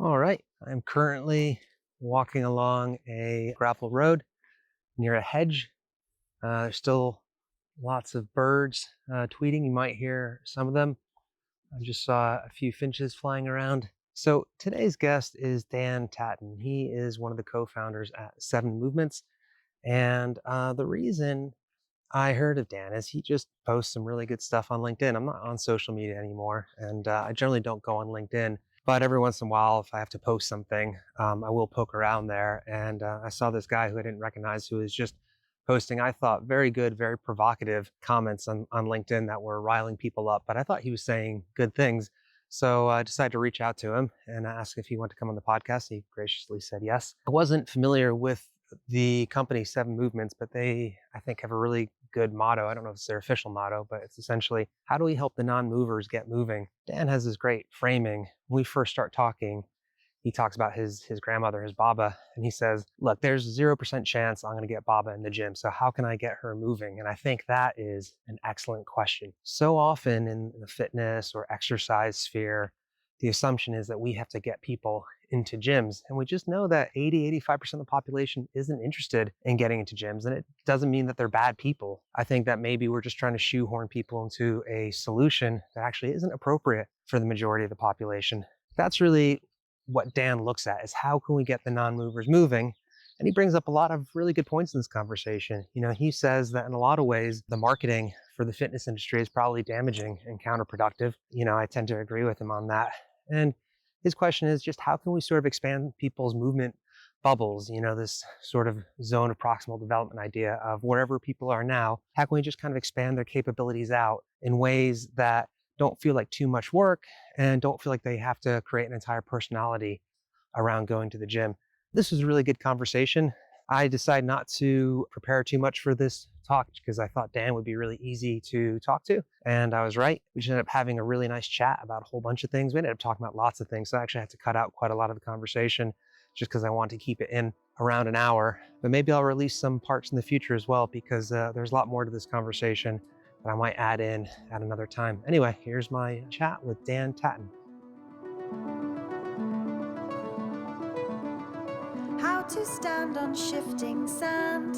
All right. I'm currently walking along a gravel road near a hedge. There's still lots of birds tweeting. You might hear some of them. I just saw a few finches flying around. So today's guest is Dan Tatton. He is one of the co-founders at Seven Movements. And the reason I heard of Dan is he just posts some really good stuff on LinkedIn. I'm not on social media anymore, and I generally don't go on LinkedIn. But every once in a while, if I have to post something, I will poke around there. And I saw this guy who I didn't recognize who was just posting, I thought, very good, very provocative comments on LinkedIn that were riling people up. But I thought he was saying good things. So I decided to reach out to him and ask if he wanted to come on the podcast. He graciously said yes. I wasn't familiar with the company Seven Movements, but they, I think, have a really good motto. I don't know if it's their official motto, but it's essentially, how do we help the non-movers get moving? Dan has this great framing. When we first start talking, he talks about his grandmother, his Baba, and he says, look, there's 0% chance I'm going to get Baba in the gym. So how can I get her moving? And I think that is an excellent question. So often in the fitness or exercise sphere, the assumption is that we have to get people into gyms. And we just know that 80, 85% of the population isn't interested in getting into gyms. And it doesn't mean that they're bad people. I think that maybe we're just trying to shoehorn people into a solution that actually isn't appropriate for the majority of the population. That's really what Dan looks at, is how can we get the non-movers moving? And he brings up a lot of really good points in this conversation. He says that in a lot of ways, the marketing for the fitness industry is probably damaging and counterproductive. I tend to agree with him on that. And his question is just how can we sort of expand people's movement bubbles, this sort of zone of proximal development idea of wherever people are now, how can we just kind of expand their capabilities out in ways that don't feel like too much work and don't feel like they have to create an entire personality around going to the gym. This was a really good conversation. I decided not to prepare too much for this talk because I thought Dan would be really easy to talk to. And I was right. We just ended up having a really nice chat about a whole bunch of things. We ended up talking about lots of things. So I actually had to cut out quite a lot of the conversation just because I wanted to keep it in around an hour. But maybe I'll release some parts in the future as well because there's a lot more to this conversation that I might add in at another time. Anyway, here's my chat with Dan Tatton. How to stand on shifting sand.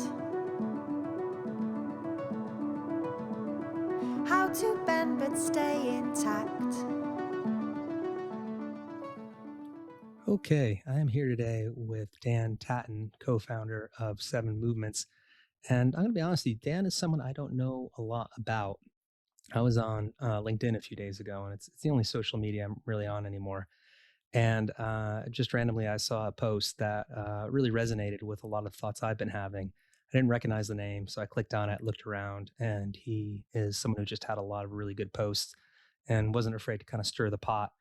How to bend but stay intact. Okay, I am here today with Dan Tatton, co-founder of Seven Movements. And I'm going to be honest with you, Dan is someone I don't know a lot about. I was on LinkedIn a few days ago, and it's the only social media I'm really on anymore. And just randomly, I saw a post that really resonated with a lot of thoughts I've been having. I didn't recognize the name, so I clicked on it, looked around, and he is someone who just had a lot of really good posts and wasn't afraid to kind of stir the pot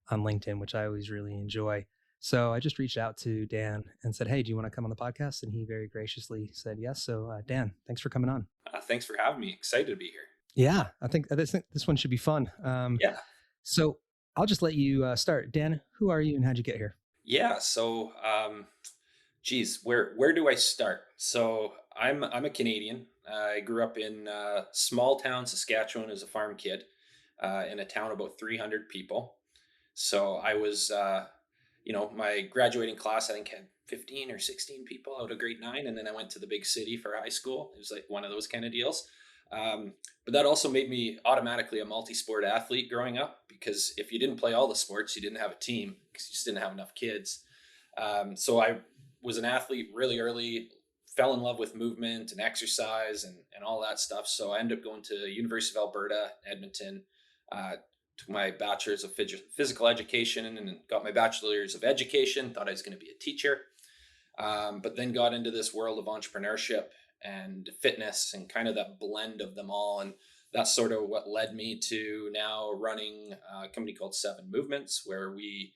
on LinkedIn, which I always really enjoy. So I just reached out to Dan and said, hey, do you want to come on the podcast? And he very graciously said yes. So Dan, thanks for coming on. Thanks for having me. Excited to be here. Yeah, I think this one should be fun. Yeah. So I'll just let you start. Dan, who are you and how'd you get here? Yeah. So, where do I start? So I'm a Canadian. I grew up in small town Saskatchewan as a farm kid in a town about 300 people. So I was, my graduating class, I think had 15 or 16 people out of grade 9. And then I went to the big city for high school. It was like one of those kind of deals. But that also made me automatically a multi-sport athlete growing up, because if you didn't play all the sports, you didn't have a team because you just didn't have enough kids. So I was an athlete really early, fell in love with movement and exercise and all that stuff. So I ended up going to University of Alberta, Edmonton, took my bachelor's of physical education and got my bachelor's of education, thought I was going to be a teacher. But then got into this world of entrepreneurship and fitness and kind of that blend of them all. And that's sort of what led me to now running a company called Seven Movements, where we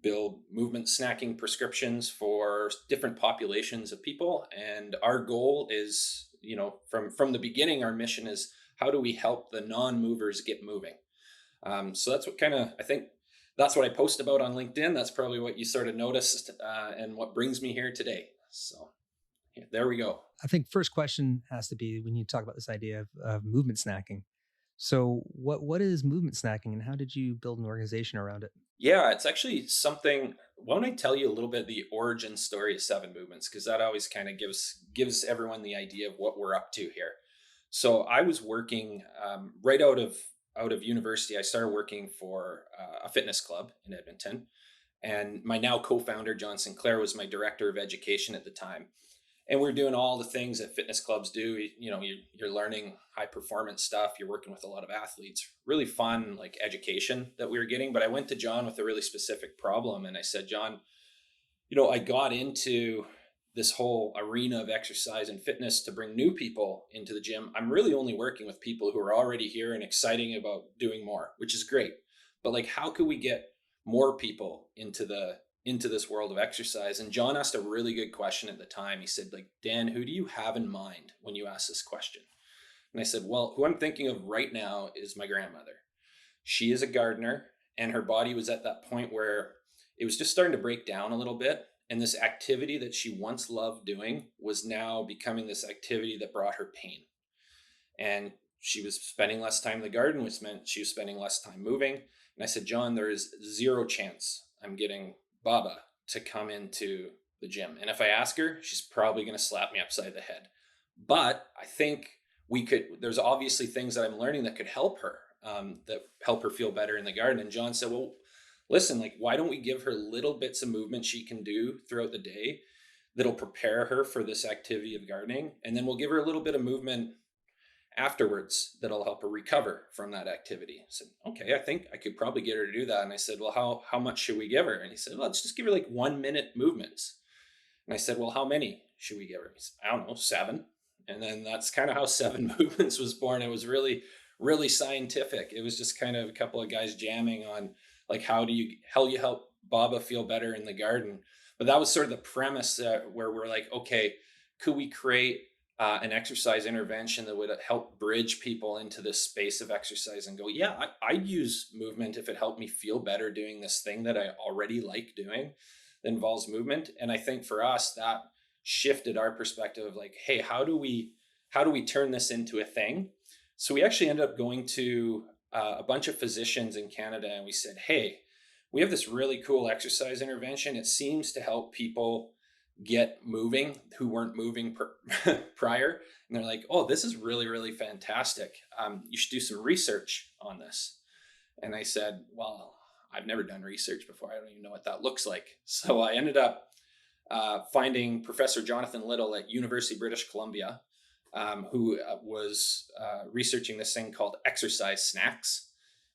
build movement snacking prescriptions for different populations of people. And our goal is, from the beginning, our mission is how do we help the non-movers get moving? So that's what I think that's what I post about on LinkedIn. That's probably what you sort of noticed and what brings me here today. So yeah, there we go. I think first question has to be, when you talk about this idea of movement snacking. So what is movement snacking and how did you build an organization around it? Yeah, it's actually something why don't I tell you a little bit the origin story of Seven Movements, because that always kind of gives everyone the idea of what we're up to here. So I was working right out of university. I started working for a fitness club in Edmonton, and my now co-founder John Sinclair was my director of education at the time. And we're doing all the things that fitness clubs do. You're learning high performance stuff. You're working with a lot of athletes. Really fun, like education that we were getting. But I went to John with a really specific problem, and I said, John, I got into this whole arena of exercise and fitness to bring new people into the gym. I'm really only working with people who are already here and exciting about doing more, which is great. But like, how could we get more people into this world of exercise? And John asked a really good question at the time. He said, like, Dan, who do you have in mind when you ask this question? And I said, well, who I'm thinking of right now is my grandmother. She is a gardener, and her body was at that point where it was just starting to break down a little bit. And this activity that she once loved doing was now becoming this activity that brought her pain. And she was spending less time in the garden, which meant she was spending less time moving. And I said, John, there is zero chance I'm getting Baba to come into the gym. And if I ask her, she's probably going to slap me upside the head. But I think there's obviously things that I'm learning that could help her, that help her feel better in the garden. And John said, well, listen, like, why don't we give her little bits of movement she can do throughout the day that'll prepare her for this activity of gardening? And then we'll give her a little bit of movement afterwards that'll help her recover from that activity. I said, okay, I think I could probably get her to do that. And I said, well, how much should we give her? And he said, well, let's just give her like 1 minute movements. And I said, well, how many should we give her? He said, I don't know, seven. And then that's kind of how Seven Movements was born. It was really, really scientific. It was just kind of a couple of guys jamming on like, how you help Baba feel better in the garden. But that was sort of the premise, where we're like, okay, could we create an exercise intervention that would help bridge people into this space of exercise and go, yeah, I'd use movement if it helped me feel better doing this thing that I already like doing that involves movement. And I think for us, that shifted our perspective of like, hey, how do we turn this into a thing? So we actually ended up going to a bunch of physicians in Canada, and we said, hey, we have this really cool exercise intervention. It seems to help people get moving who weren't moving prior. And they're like, oh, this is really, really fantastic. You should do some research on this. And I said, well, I've never done research before. I don't even know what that looks like. So I ended up finding Professor Jonathan Little at University of British Columbia, who was researching this thing called exercise snacks.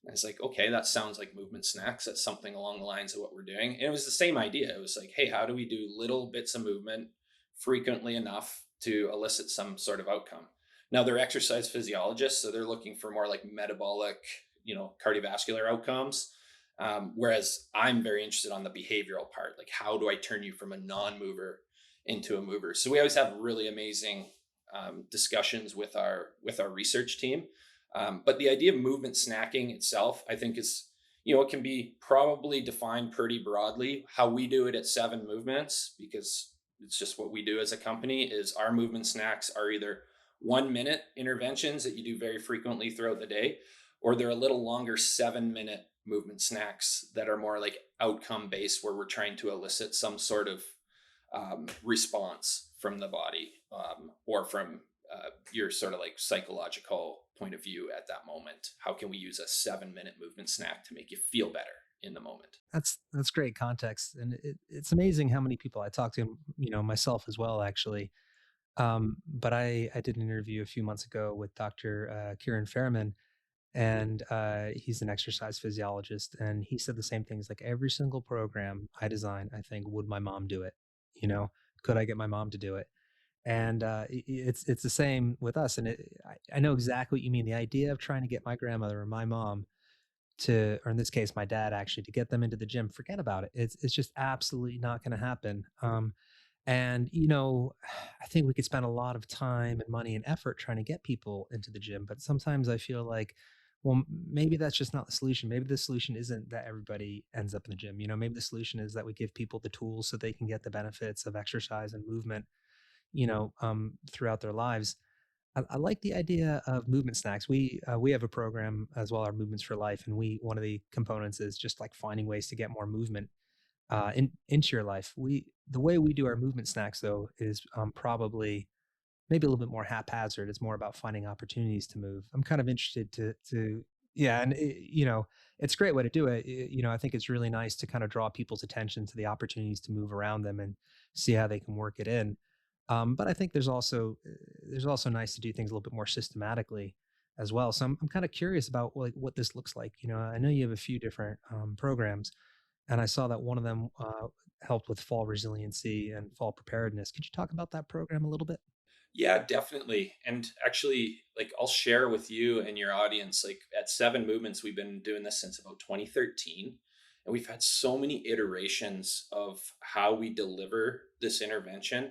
And I was like, okay, that sounds like movement snacks. That's something along the lines of what we're doing. And it was the same idea. It was like, hey, how do we do little bits of movement frequently enough to elicit some sort of outcome? Now they're exercise physiologists, so they're looking for more like metabolic, cardiovascular outcomes. Whereas I'm very interested on the behavioral part, like how do I turn you from a non-mover into a mover? So we always have really amazing discussions with our research team. But the idea of movement snacking itself, I think is, it can be probably defined pretty broadly. How we do it at Seven Movements, because it's just what we do as a company, is our movement snacks are either 1 minute interventions that you do very frequently throughout the day, or they're a little longer 7 minute movement snacks that are more like outcome based, where we're trying to elicit some sort of response from the body, or from your sort of like psychological point of view at that moment. How can we use a 7 minute movement snack to make you feel better in the moment? That's great context, and it's amazing how many people I talk to, myself as well, actually. But I did an interview a few months ago with Dr. Kieran Fairman, and he's an exercise physiologist, and he said the same things. Like every single program I design, I think, would my mom do it? You know, could I get my mom to do it? And it's the same with us. And I know exactly what you mean. The idea of trying to get my grandmother or my mom to, or in this case, my dad actually, to get them into the gym, forget about it. It's just absolutely not going to happen. And I think we could spend a lot of time and money and effort trying to get people into the gym, but sometimes I feel like, well, maybe that's just not the solution. Maybe the solution isn't that everybody ends up in the gym. Maybe the solution is that we give people the tools so they can get the benefits of exercise and movement, throughout their lives. I like the idea of movement snacks. We have a program as well, our Movements for Life, and one of the components is just like finding ways to get more movement into your life. The way we do our movement snacks though is probably maybe a little bit more haphazard. It's more about finding opportunities to move. I'm kind of interested to yeah, and it's a great way to do it. I think it's really nice to kind of draw people's attention to the opportunities to move around them and see how they can work it in. But I think there's also nice to do things a little bit more systematically as well. So I'm kind of curious about like what this looks like. I know you have a few different programs, and I saw that one of them helped with fall resiliency and fall preparedness. Could you talk about that program a little bit? Yeah, definitely. And actually, like I'll share with you and your audience, like at Seven Movements, we've been doing this since about 2013. And we've had so many iterations of how we deliver this intervention.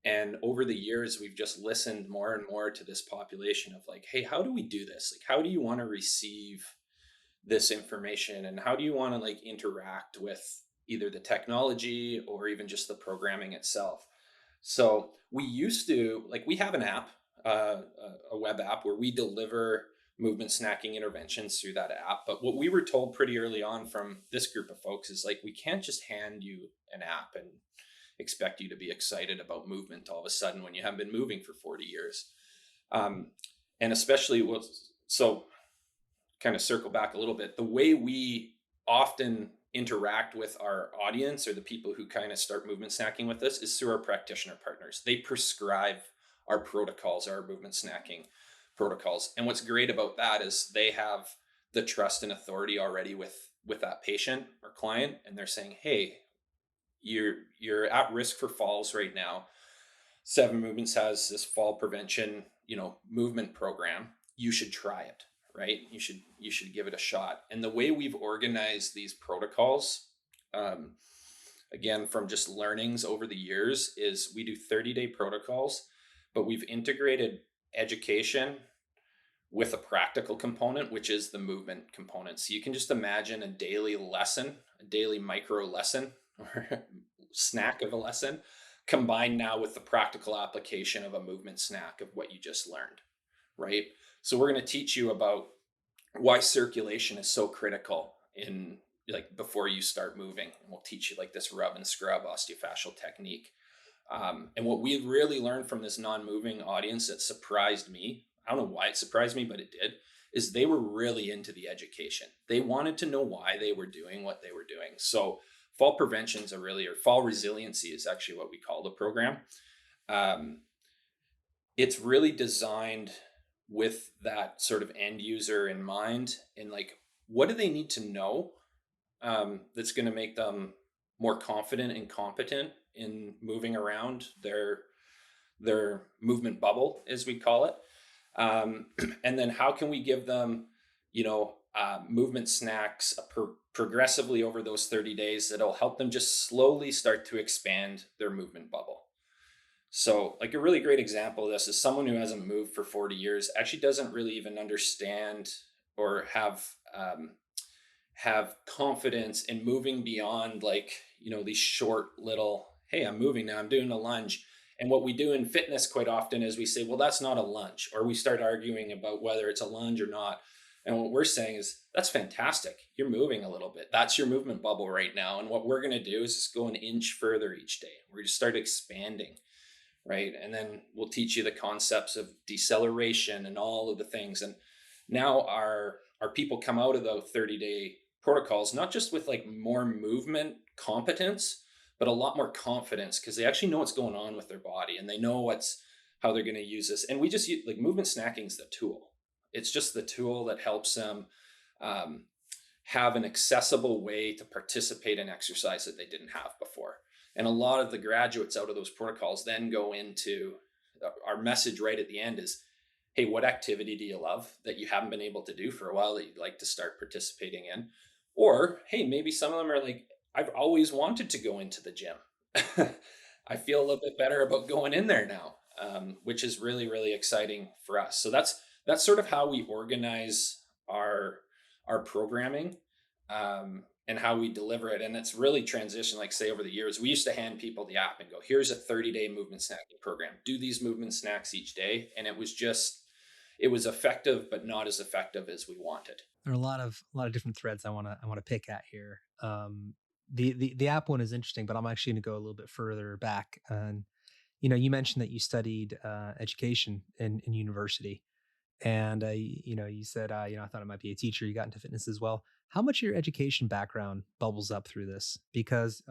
And over the years, we've just listened more and more to this population of like, hey, how do we do this? Like, how do you want to receive this information? And how do you want to like interact with either the technology or even just the programming itself? So we used to like we have an app, a web app where we deliver movement snacking interventions through that app. But what we were told pretty early on from this group of folks is like we can't just hand you an app and expect you to be excited about movement all of a sudden when you haven't been moving for 40 years. Um, and especially what so kind of circle back a little bit, the way we often interact with our audience or the people who kind of start movement snacking with us is through our practitioner partners. They prescribe our protocols, our movement snacking protocols. And what's great about that is they have the trust and authority already with that patient or client, and they're saying, "Hey, you're at risk for falls right now. Seven Movements has this fall prevention, movement program. You should try it, right? You should give it a shot." And the way we've organized these protocols, um, again from just learnings over the years, is we do 30-day protocols, but we've integrated education with a practical component, which is the movement component. So you can just imagine a daily lesson, a daily micro lesson or snack of a lesson combined now with the practical application of a movement snack of what you just learned, right? So we're going to teach you about why circulation is so critical in like before you start moving. And we'll teach you like this rub and scrub osteofascial technique. And what we really learned from this non-moving audience that surprised me, I don't know why it surprised me, but it did, is they were really into the education. They wanted to know why they were doing what they were doing. So fall preventions are really, or fall resiliency is actually what we call the program. Um, it's really designed with that sort of end user in mind, and like, what do they need to know that's going to make them more confident and competent in moving around their movement bubble, as we call it. And then how can we give them, movement snacks progressively over those 30 days that'll help them just slowly start to expand their movement bubble. So, like a really great example of this is someone who hasn't moved for 40 years actually doesn't really even understand or have confidence in moving beyond like these short little, hey, I'm moving now, I'm doing a lunge. And what we do in fitness quite often is we say, well, that's not a lunge, or we start arguing about whether it's a lunge or not. And what we're saying is that's fantastic, you're moving a little bit, that's your movement bubble right now, and what we're going to do is just go an inch further each day. We're going to start expanding, right? And then we'll teach you the concepts of deceleration and all of the things. And now our people come out of the 30-day protocols not just with like more movement competence, but a lot more confidence because they actually know what's going on with their body and they know how they're going to use this. And we just use, like, movement snacking is the tool. It's just the tool that helps them um, have an accessible way to participate in exercise that they didn't have before. And a lot of the graduates out of those protocols then go into our message right at the end is, hey, what activity do you love that you haven't been able to do for a while that you'd like to start participating in? Or, hey, maybe some of them are like, I've always wanted to go into the gym. I feel a little bit better about going in there now, which is really, really exciting for us. So that's sort of how we organize our programming, and how we deliver it. And it's really transitioned, like say over the years, we used to hand people the app and go, here's a 30-day movement snacking program. Do these movement snacks each day. And it was effective, but not as effective as we wanted. There are a lot of different threads I want to pick at here. The app one is interesting, but I'm actually going to go a little bit further back. And you mentioned that you studied education in university, and you said I thought it might be a teacher. You got into fitness as well. How much of your education background bubbles up through this? Because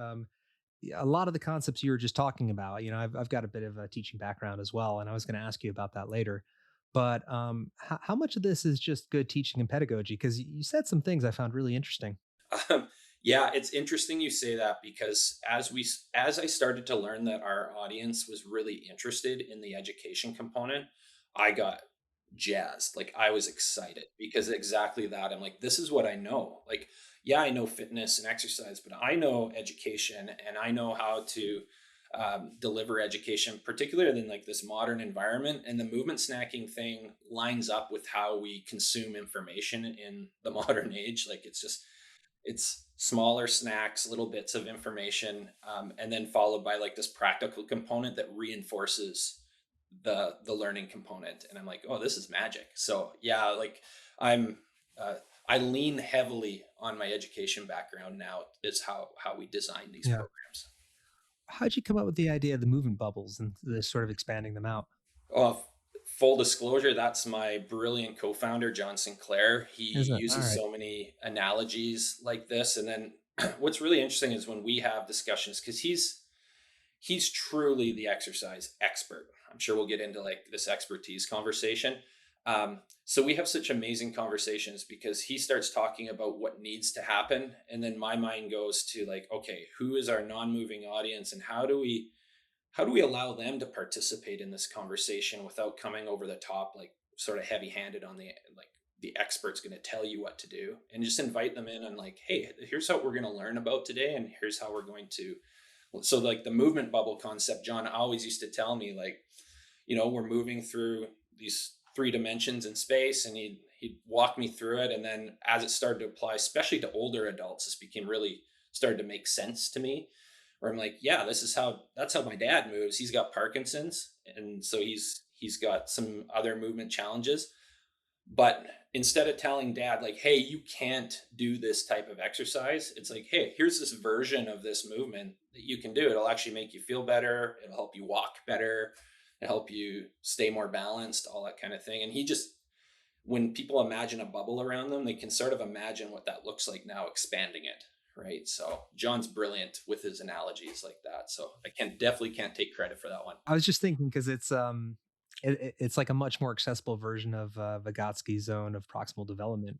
a lot of the concepts you were just talking about, I've got a bit of a teaching background as well, and I was going to ask you about that later. But how much of this is just good teaching and pedagogy? Because you said some things I found really interesting. Yeah, it's interesting you say that because as I started to learn that our audience was really interested in the education component, I got jazzed. Like I was excited because exactly that. I'm like, this is what I know. Like, yeah, I know fitness and exercise, but I know education and I know how to deliver education, particularly in like this modern environment. And the movement snacking thing lines up with how we consume information in the modern age. Like it's smaller snacks, little bits of information, and then followed by like this practical component that reinforces the learning component. And I'm like, oh, this is magic. So yeah, like I'm uh, I lean heavily on my education background now is how we design these Yeah. programs. How'd you come up with the idea of the movement bubbles and the sort of expanding them out? Well, full disclosure, that's my brilliant co-founder, John Sinclair. He Is it all uses right? so many analogies like this. And then what's really interesting is when we have discussions, because he's truly the exercise expert. I'm sure we'll get into like this expertise conversation. So we have such amazing conversations because he starts talking about what needs to happen, and then my mind goes to like, okay, who is our non-moving audience, and how do we allow them to participate in this conversation without coming over the top, like sort of heavy handed on the expert's going to tell you what to do, and just invite them in and like, hey, here's how we're going to learn about today, and here's how we're going to. So like the movement bubble concept, John always used to tell me like, we're moving through these three dimensions in space, and he'd walk me through it, and then as it started to apply, especially to older adults, this became really started to make sense to me. Where I'm like, yeah, that's how my dad moves. He's got Parkinson's, and so he's got some other movement challenges. But instead of telling dad like, hey, you can't do this type of exercise, it's like, hey, here's this version of this movement that you can do. It'll actually make you feel better. It'll help you walk better. It'll help you stay more balanced, all that kind of thing. And he just, when people imagine a bubble around them, they can sort of imagine what that looks like now, expanding it. Right. So John's brilliant with his analogies like that. So I definitely can't take credit for that one. I was just thinking because it's like a much more accessible version of Vygotsky's zone of proximal development,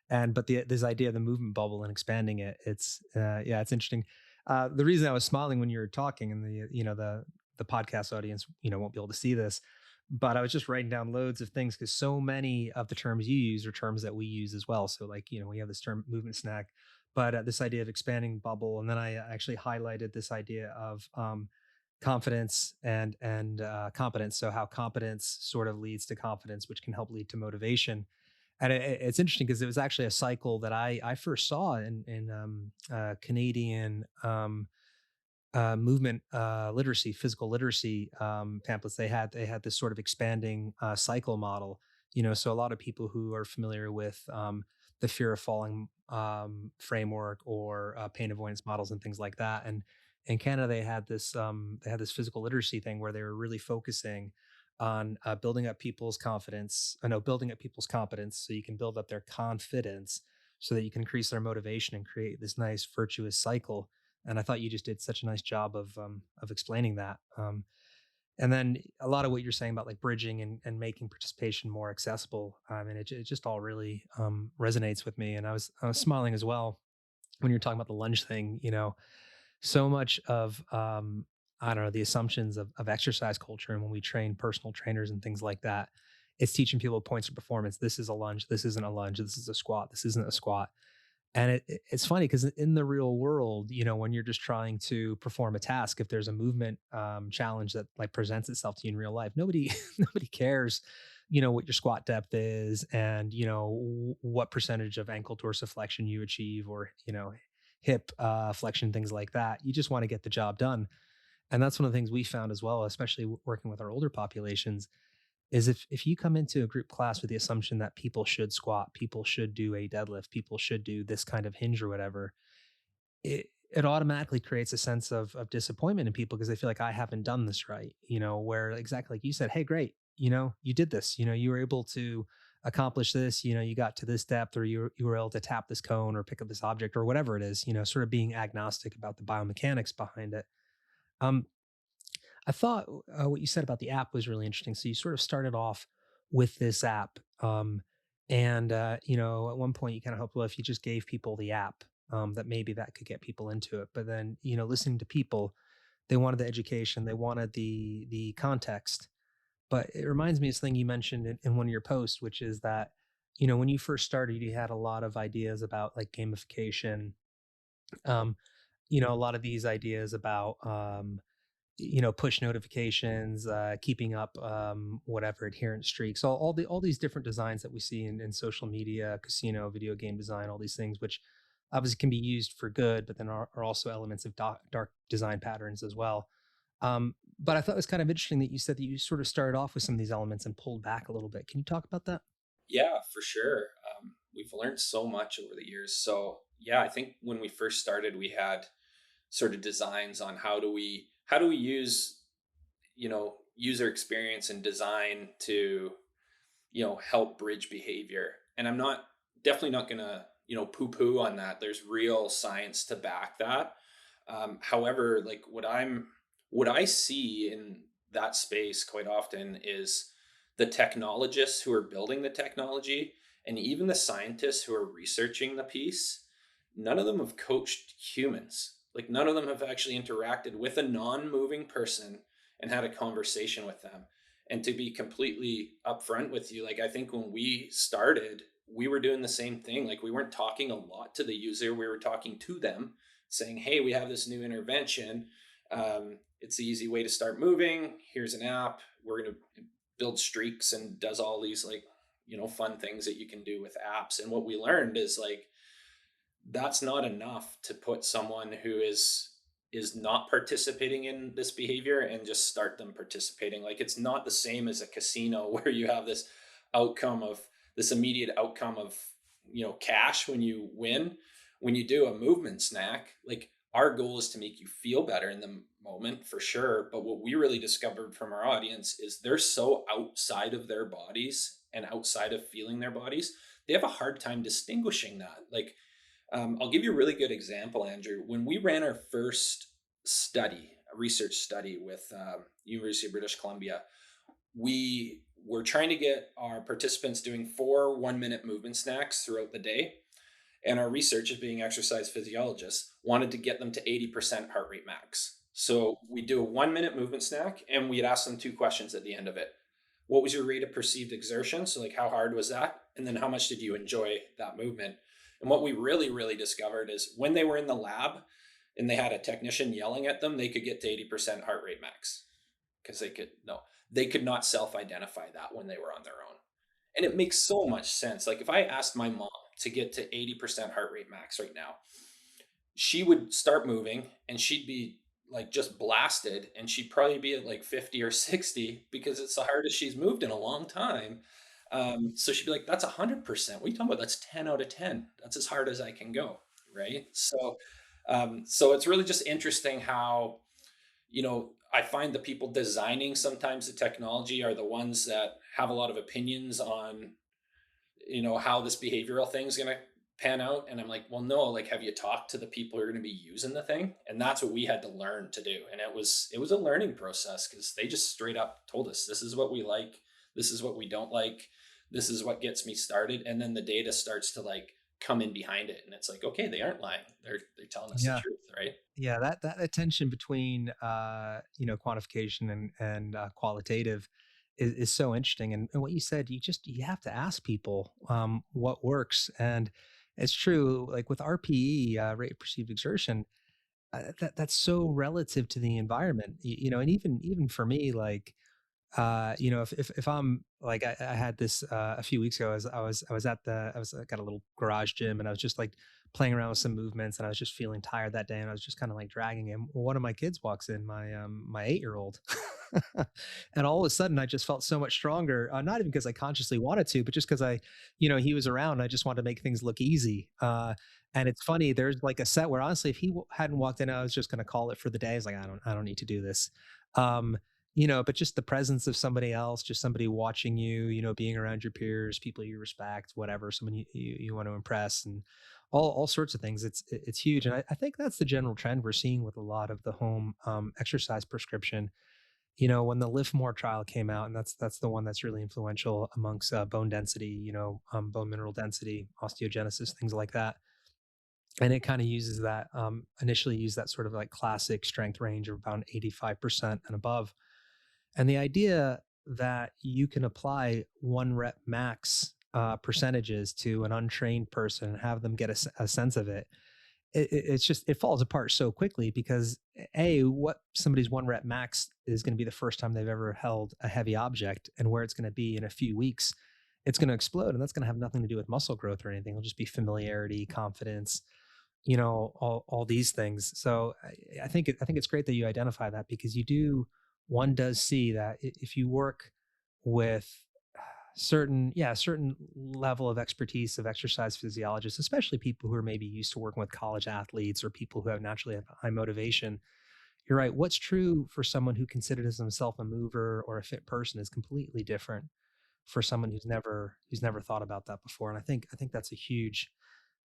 and but this idea of the movement bubble and expanding it, it's yeah, it's interesting. The reason I was smiling when you were talking, and the podcast audience won't be able to see this, but I was just writing down loads of things because so many of the terms you use are terms that we use as well. So like we have this term movement snack, but this idea of expanding bubble, and then I actually highlighted this idea of confidence and competence. So how competence sort of leads to confidence, which can help lead to motivation. And it's interesting because it was actually a cycle that I first saw in Canadian movement literacy, physical literacy pamphlets. They had this sort of expanding cycle model. So a lot of people who are familiar with the fear of falling framework or pain avoidance models and things like that. And in Canada, they had this physical literacy thing where they were really focusing on building up people's confidence. No, building up people's competence so you can build up their confidence so that you can increase their motivation and create this nice virtuous cycle. And I thought you just did such a nice job of explaining that. And then a lot of what you're saying about like bridging and making participation more accessible. I mean, it just all really resonates with me. And I was smiling as well when you're talking about the lunge thing. So much of I don't know, the assumptions of exercise culture, and when we train personal trainers and things like that, it's teaching people points of performance. This is a lunge. This isn't a lunge. This is a squat. This isn't a squat. And it's funny because in the real world, when you're just trying to perform a task, if there's a movement challenge that like presents itself to you in real life, nobody nobody cares, what your squat depth is, and what percentage of ankle dorsiflexion you achieve, or hip flexion, things like that. You just want to get the job done, and that's one of the things we found as well, especially working with our older populations, is if you come into a group class with the assumption that people should squat, people should do a deadlift, people should do this kind of hinge or whatever, it automatically creates a sense of disappointment in people because they feel like I haven't done this right, where exactly like you said, hey, great, you did this, you were able to accomplish this, you got to this depth, or you were able to tap this cone or pick up this object or whatever it is, sort of being agnostic about the biomechanics behind it. Um, I thought what you said about the app was really interesting. So you sort of started off with this app, and at one point you kind of hoped, well, if you just gave people the app, that maybe that could get people into it. But then, listening to people, they wanted the education, they wanted the context. But it reminds me of something you mentioned in one of your posts, which is that when you first started, you had a lot of ideas about like gamification. Um, a lot of these ideas about push notifications, keeping up whatever adherence streaks, all these different designs that we see in social media, casino, video game design, all these things, which obviously can be used for good, but then are also elements of dark design patterns as well. But I thought it was kind of interesting that you said that you sort of started off with some of these elements and pulled back a little bit. Can you talk about that? Yeah, for sure. We've learned so much over the years. So yeah, I think when we first started, we had sort of designs on how do we use user experience and design to help bridge behavior. And I'm not definitely not gonna poo poo on that. There's real science to back that. However, like what I see in that space quite often is the technologists who are building the technology and even the scientists who are researching the piece. None of them have coached humans. Like none of them have actually interacted with a non-moving person and had a conversation with them. And to be completely upfront with you, like I think when we started, we were doing the same thing. Like we weren't talking a lot to the user, we were talking to them saying, hey, we have this new intervention. It's the easy way to start moving. Here's an app. We're going to build streaks and does all these like, fun things that you can do with apps. And what we learned is like, that's not enough to put someone who is not participating in this behavior and just start them participating. Like it's not the same as a casino where you have outcome of this immediate outcome of cash when you win. When you do a movement snack, like our goal is to make you feel better in the moment for sure, but what we really discovered from our audience is they're so outside of their bodies and outside of feeling their bodies, they have a hard time distinguishing that. Like I'll give you a really good example, Andrew. When we ran our first study, a research study with University of British Columbia, we were trying to get our participants doing 4 1-minute movement snacks throughout the day. And our researchers, being exercise physiologists, wanted to get them to 80% heart rate max. So we do a 1-minute movement snack and we'd ask them 2 questions at the end of it. What was your rate of perceived exertion? So, like, how hard was that? And then how much did you enjoy that movement? And what we really, really discovered is when they were in the lab and they had a technician yelling at them, they could get to 80% heart rate max because they could not self identify that when they were on their own. And it makes so much sense. Like, if I asked my mom to get to 80% heart rate max right now, she would start moving and she'd be like just blasted and she'd probably be at like 50 or 60 because it's the hardest she's moved in a long time. So she'd be like, that's 100%. What are you talking about? That's 10 out of 10. That's as hard as I can go. Right. So it's really just interesting how, I find the people designing sometimes the technology are the ones that have a lot of opinions on how this behavioral thing is going to pan out. And I'm like, well, no, like, have you talked to the people who are going to be using the thing? And that's what we had to learn to do. And it was a learning process because they just straight up told us, this is what we like, this is what we don't like, this is what gets me started. And then the data starts to like come in behind it, and it's like, okay, they aren't lying, they're telling us the Yeah. truth, right? Yeah, that attention between quantification and qualitative is so interesting. And what you said, you have to ask people what works, and it's true. Like with RPE, rate of perceived exertion, that's so relative to the environment. And even for me, like if I'm like I had this a few weeks ago. As I got a little garage gym, and I was just like playing around with some movements, and I was just feeling tired that day, and I was just kind of like dragging him. Well, one of my kids walks in, my 8-year old, And all of a sudden, I just felt so much stronger. Not even because I consciously wanted to, but just because he was around. I just wanted to make things look easy. And it's funny. There's like a set where honestly, if he hadn't walked in, I was just going to call it for the day. I was like, I don't need to do this. Um, but just the presence of somebody else, just somebody watching you, being around your peers, people you respect, whatever, someone you want to impress, and all sorts of things. It's huge, and I think that's the general trend we're seeing with a lot of the home exercise prescription. When the Lift More trial came out, and that's the one that's really influential amongst bone density, bone mineral density, osteogenesis, things like that. And it kind of uses that initially used that sort of like classic strength range of around 85% and above. And the idea that you can apply 1 rep max percentages to an untrained person and have them get a sense of it, it's just it falls apart so quickly because what somebody's 1 rep max is going to be the first time they've ever held a heavy object, and where it's going to be in a few weeks, it's going to explode, and that's going to have nothing to do with muscle growth or anything. It'll just be familiarity, confidence, all these things. So I think it's great that you identify that, because one does see that if you work with certain level of expertise of exercise physiologists, especially people who are maybe used to working with college athletes or people who have naturally have high motivation. You're right. What's true for someone who considers himself a mover or a fit person is completely different for someone who's never thought about that before. And I think that's a huge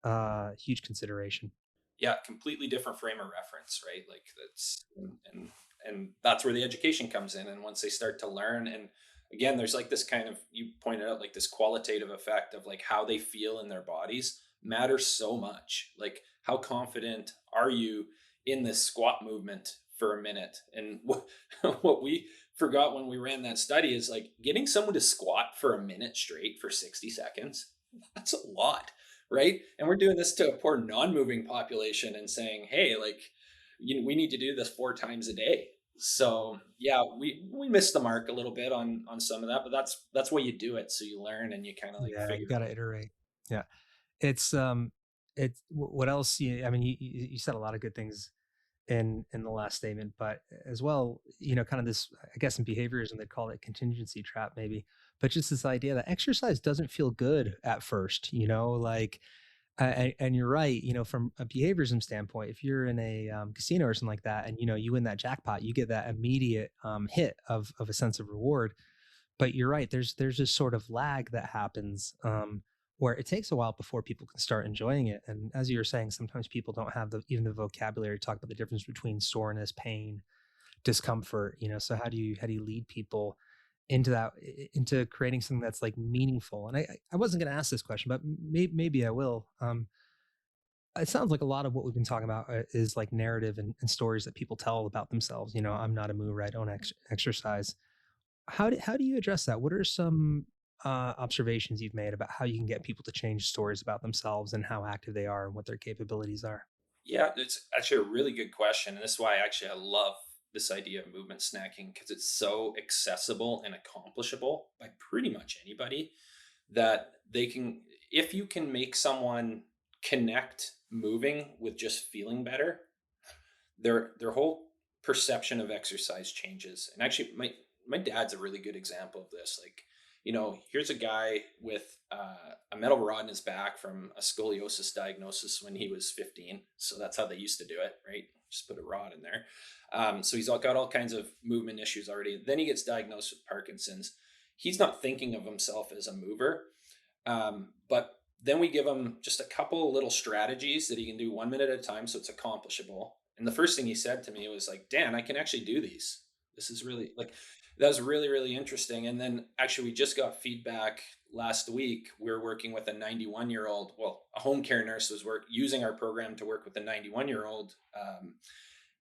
consideration. Yeah, completely different frame of reference, right? Like that's and that's where the education comes in. And once they start to learn, and again, there's like this kind of, you pointed out, like this qualitative effect of like how they feel in their bodies matters so much. Like how confident are you in this squat movement for a minute? And what what we forgot when we ran that study is like getting someone to squat for a minute straight for 60 seconds. That's a lot, right? And we're doing this to a poor non-moving population and saying, hey, like, we need to do this 4 times a day. So yeah, we missed the mark a little bit on some of that, but that's why you do it, so you learn and you kind of like Yeah, you figure got to iterate. Yeah, it's what else? I mean, you said a lot of good things in the last statement, but as well, kind of this, I guess in behaviorism, they call it contingency trap, maybe, but just this idea that exercise doesn't feel good at first, like, and you're right, from a behaviorism standpoint, if you're in a casino or something like that, and you win that jackpot, you get that immediate hit of a sense of reward. But you're right, there's this sort of lag that happens, where it takes a while before people can start enjoying it. And as you were saying, sometimes people don't have even the vocabulary to talk about the difference between soreness, pain, discomfort. So how do you lead people into that, into creating something that's like meaningful? And I wasn't going to ask this question, but maybe I will. It sounds like a lot of what we've been talking about is like narrative and stories that people tell about themselves. I'm not a mover, I don't exercise. How do you address that? What are some observations you've made about how you can get people to change stories about themselves and how active they are and what their capabilities are? Yeah, it's actually a really good question. And this is why actually I love this idea of movement snacking, because it's so accessible and accomplishable by pretty much anybody, that they can, if you can make someone connect moving with just feeling better, their whole perception of exercise changes. And actually, my dad's a really good example of this. Like, here's a guy with a metal rod in his back from a scoliosis diagnosis when he was 15. So that's how they used to do it, right? Just put a rod in there. So he's got all kinds of movement issues already. Then he gets diagnosed with Parkinson's. He's not thinking of himself as a mover, but then we give him just a couple little strategies that he can do 1 minute at a time, so it's accomplishable. And the first thing he said to me was like, Dan, I can actually do these. This is really like, that was really, really interesting. And then actually, we just got feedback last week. We're working with a 91-year-old, well, a home care nurse was using our program to work with a 91-year-old.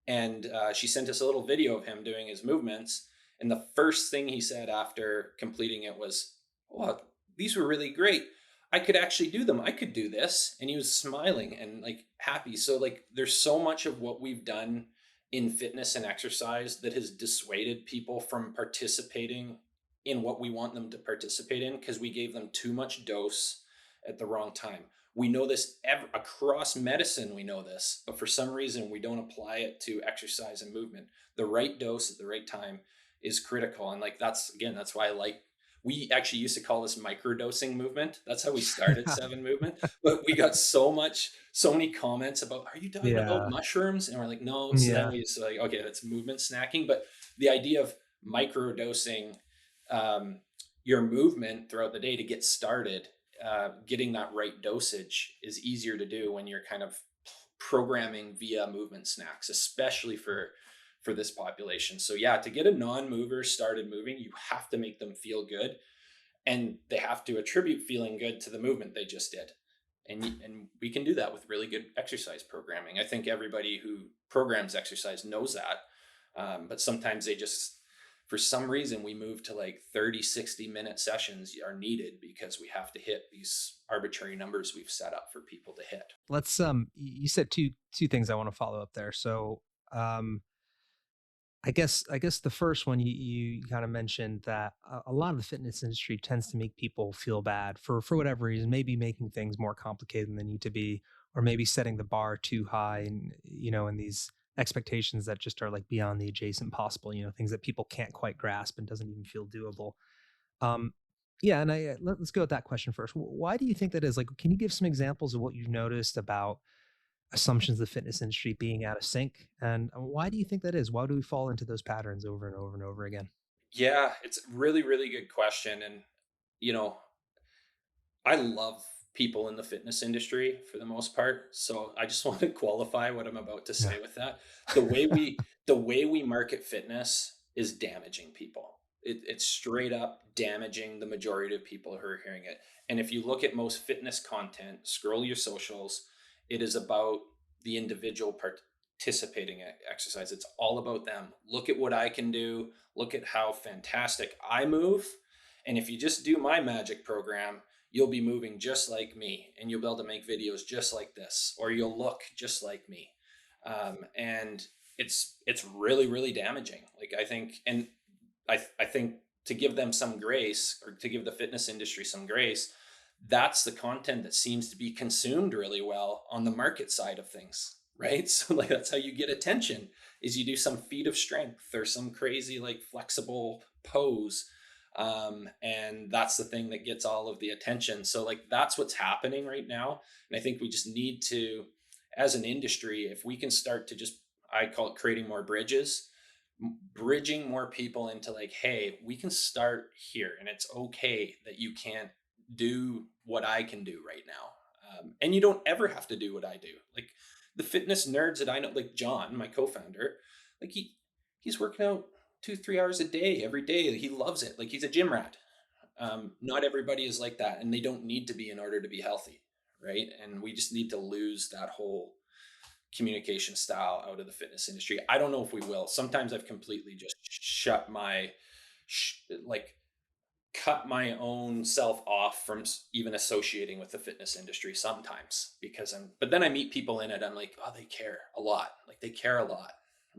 And she sent us a little video of him doing his movements. And the first thing he said after completing it was, "Well, these were really great. I could actually do them. I could do this." And he was smiling and like happy. So like there's so much of what we've done in fitness and exercise that has dissuaded people from participating in what we want them to participate in, because we gave them too much dose at the wrong time. We know this across medicine, we know this, but for some reason we don't apply it to exercise and movement. The right dose at the right time is critical. And like that's again, that's why I like we actually used to call this microdosing movement. That's how we started Seven Movement. But we got so many comments about, are you talking about Yeah. mushrooms? And we're like, no. So then Yeah. we just like, okay, that's movement snacking. But the idea of microdosing um, your movement throughout the day to get started, getting that right dosage is easier to do when you're kind of programming via movement snacks, especially for this population. So yeah, to get a non-mover started moving, you have to make them feel good, and they have to attribute feeling good to the movement they just did. And we can do that with really good exercise programming. I think everybody who programs exercise knows that. But sometimes they just, for some reason, we move to like 30, 60-minute sessions are needed because we have to hit these arbitrary numbers we've set up for people to hit. Let's you said two things I want to follow up there. So um I guess the first one you kind of mentioned that a lot of the fitness industry tends to make people feel bad for whatever reason, maybe making things more complicated than they need to be, or maybe setting the bar too high, and and these expectations that just are like beyond the adjacent possible, things that people can't quite grasp and doesn't even feel doable. Um, yeah, and let's go with that question first. Why do you think that is? Like, can you give some examples of what you've noticed about assumptions of the fitness industry being out of sync? And why do you think that is? Why do we fall into those patterns over and over and over again? Yeah, it's a really, really good question. And, you know, I love people in the fitness industry for the most part. So I just want to qualify what I'm about to Yeah. say with that. The way we market fitness is damaging people. It's straight up damaging the majority of people who are hearing it. And if you look at most fitness content, scroll your socials, it is about the individual participating in exercise. It's all about them. Look at what I can do. Look at how fantastic I move. And if you just do my magic program, you'll be moving just like me, and you'll be able to make videos just like this, or you'll look just like me. And it's really, really damaging. Like I think, and I think to give them some grace, or to give the fitness industry some grace, that's the content that seems to be consumed really well on the market side of things, right? So like that's how you get attention, is you do some feat of strength or some crazy like flexible pose, and that's the thing that gets all of the attention. So like that's what's happening right now. And I think we just need to, as an industry, if we can start to just, I call it creating more bridges, bridging more people into like, hey, we can start here, and it's okay that you can't do what I can do right now. And you don't ever have to do what I do. Like the fitness nerds that I know, like John, my co-founder, like he's working out 2 3 hours a day every day. Like, he loves it. Like he's a gym rat. Not everybody is like that, and they don't need to be in order to be healthy, right? And we just need to lose that whole communication style out of the fitness industry. I don't know if we will. Sometimes I've completely just shut my like cut my own self off from even associating with the fitness industry sometimes, because but then I meet people in it, I'm like, oh, they care a lot. Like they care a lot.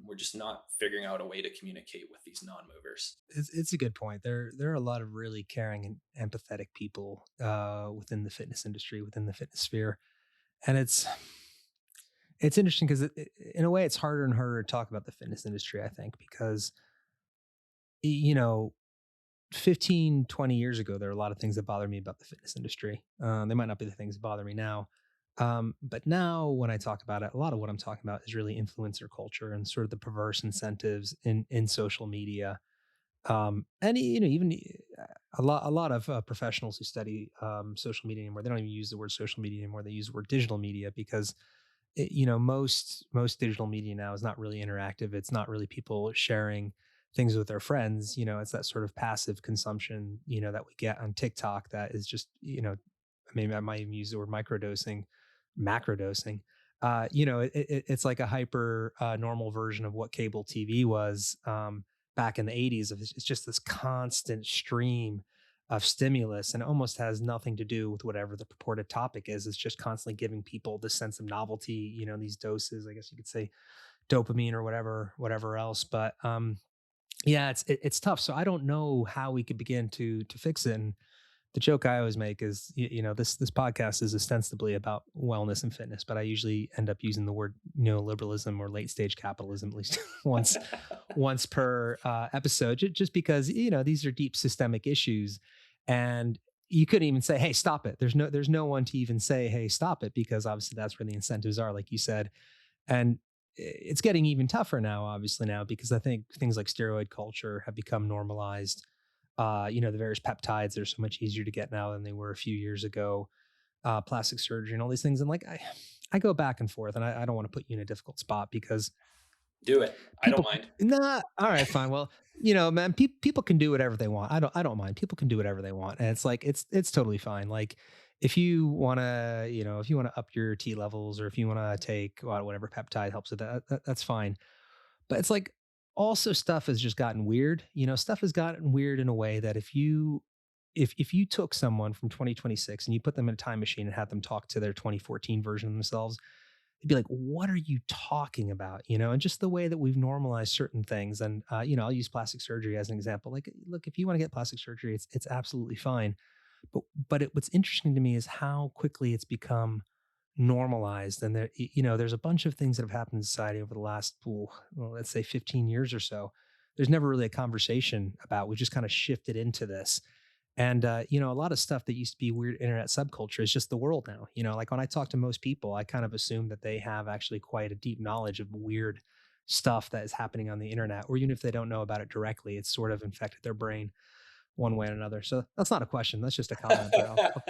We're just not figuring out a way to communicate with these non-movers. It's a good point. There are a lot of really caring and empathetic people within the fitness industry, within the fitness sphere, and it's interesting because in a way it's harder and harder to talk about the fitness industry, I think, because you know 15-20 years ago there were a lot of things that bothered me about the fitness industry. They might not be the things that bother me now. But now when I talk about it, a lot of what I'm talking about is really influencer culture and sort of the perverse incentives in social media. And even a lot of professionals who study social media anymore, they don't even use the word social media anymore. They use the word digital media because most digital media now is not really interactive. It's not really people sharing things with their friends. It's that sort of passive consumption that we get on TikTok that is just maybe I might even use the word microdosing, macrodosing. It's like a hyper normal version of what cable TV was back in the 80s. It's just this constant stream of stimulus, and it almost has nothing to do with whatever the purported topic is. It's just constantly giving people this sense of novelty, these doses, I guess you could say dopamine or whatever else. But yeah, it's tough. So I don't know how we could begin to fix it. And The joke I always make is, this podcast is ostensibly about wellness and fitness, but I usually end up using the word neoliberalism or late stage capitalism at least once per episode, just because these are deep systemic issues, and you couldn't even say, "Hey, stop it." There's no one to even say, "Hey, stop it," because obviously that's where the incentives are, like you said, and it's getting even tougher now, obviously now, because I think things like steroid culture have become normalized. The various peptides are so much easier to get now than they were a few years ago. Plastic surgery and all these things, and like I go back and forth, and I don't want to put you in a difficult spot because Do it. I don't people, mind. nah, all right, fine. Well, man, people can do whatever they want. I don't mind. People can do whatever they want, and it's like it's totally fine. Like if you want to up your T levels, or if you want to take whatever peptide helps with that's fine. But it's like also stuff has just gotten weird. Stuff has gotten weird in a way that if you took someone from 2026 and you put them in a time machine and had them talk to their 2014 version of themselves, they'd be like, "What are you talking about?" And just the way that we've normalized certain things. And I'll use plastic surgery as an example. Like, look, if you want to get plastic surgery, it's absolutely fine. What's interesting to me is how quickly it's become normalized, and there's a bunch of things that have happened in society over the last, well, let's say 15 years or so. There's never really a conversation about. We've just kind of shifted into this, and a lot of stuff that used to be weird internet subculture is just the world now. Like when I talk to most people, I kind of assume that they have actually quite a deep knowledge of weird stuff that is happening on the internet, or even if they don't know about it directly, it's sort of infected their brain one way or another. So that's not a question, that's just a comment, but I'll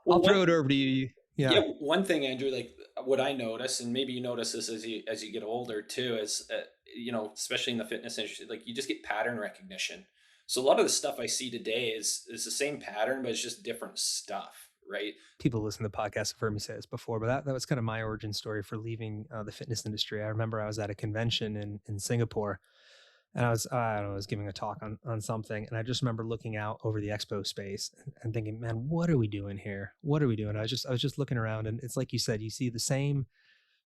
Well, throw it over to you. yeah, Yeah. one thing, Andrew, like what I notice, and maybe you notice this as you get older too, is especially in the fitness industry, like you just get pattern recognition. So a lot of the stuff I see today is the same pattern, but it's just different stuff, right? People listen to the podcast have heard me say this before, but that was kind of my origin story for leaving the fitness industry. I remember I was at a convention in Singapore, and I don't know, I was giving a talk on something, and I just remember looking out over the expo space and thinking, man, what are we doing here? What are we doing? I was just looking around, and it's like you said, you see the same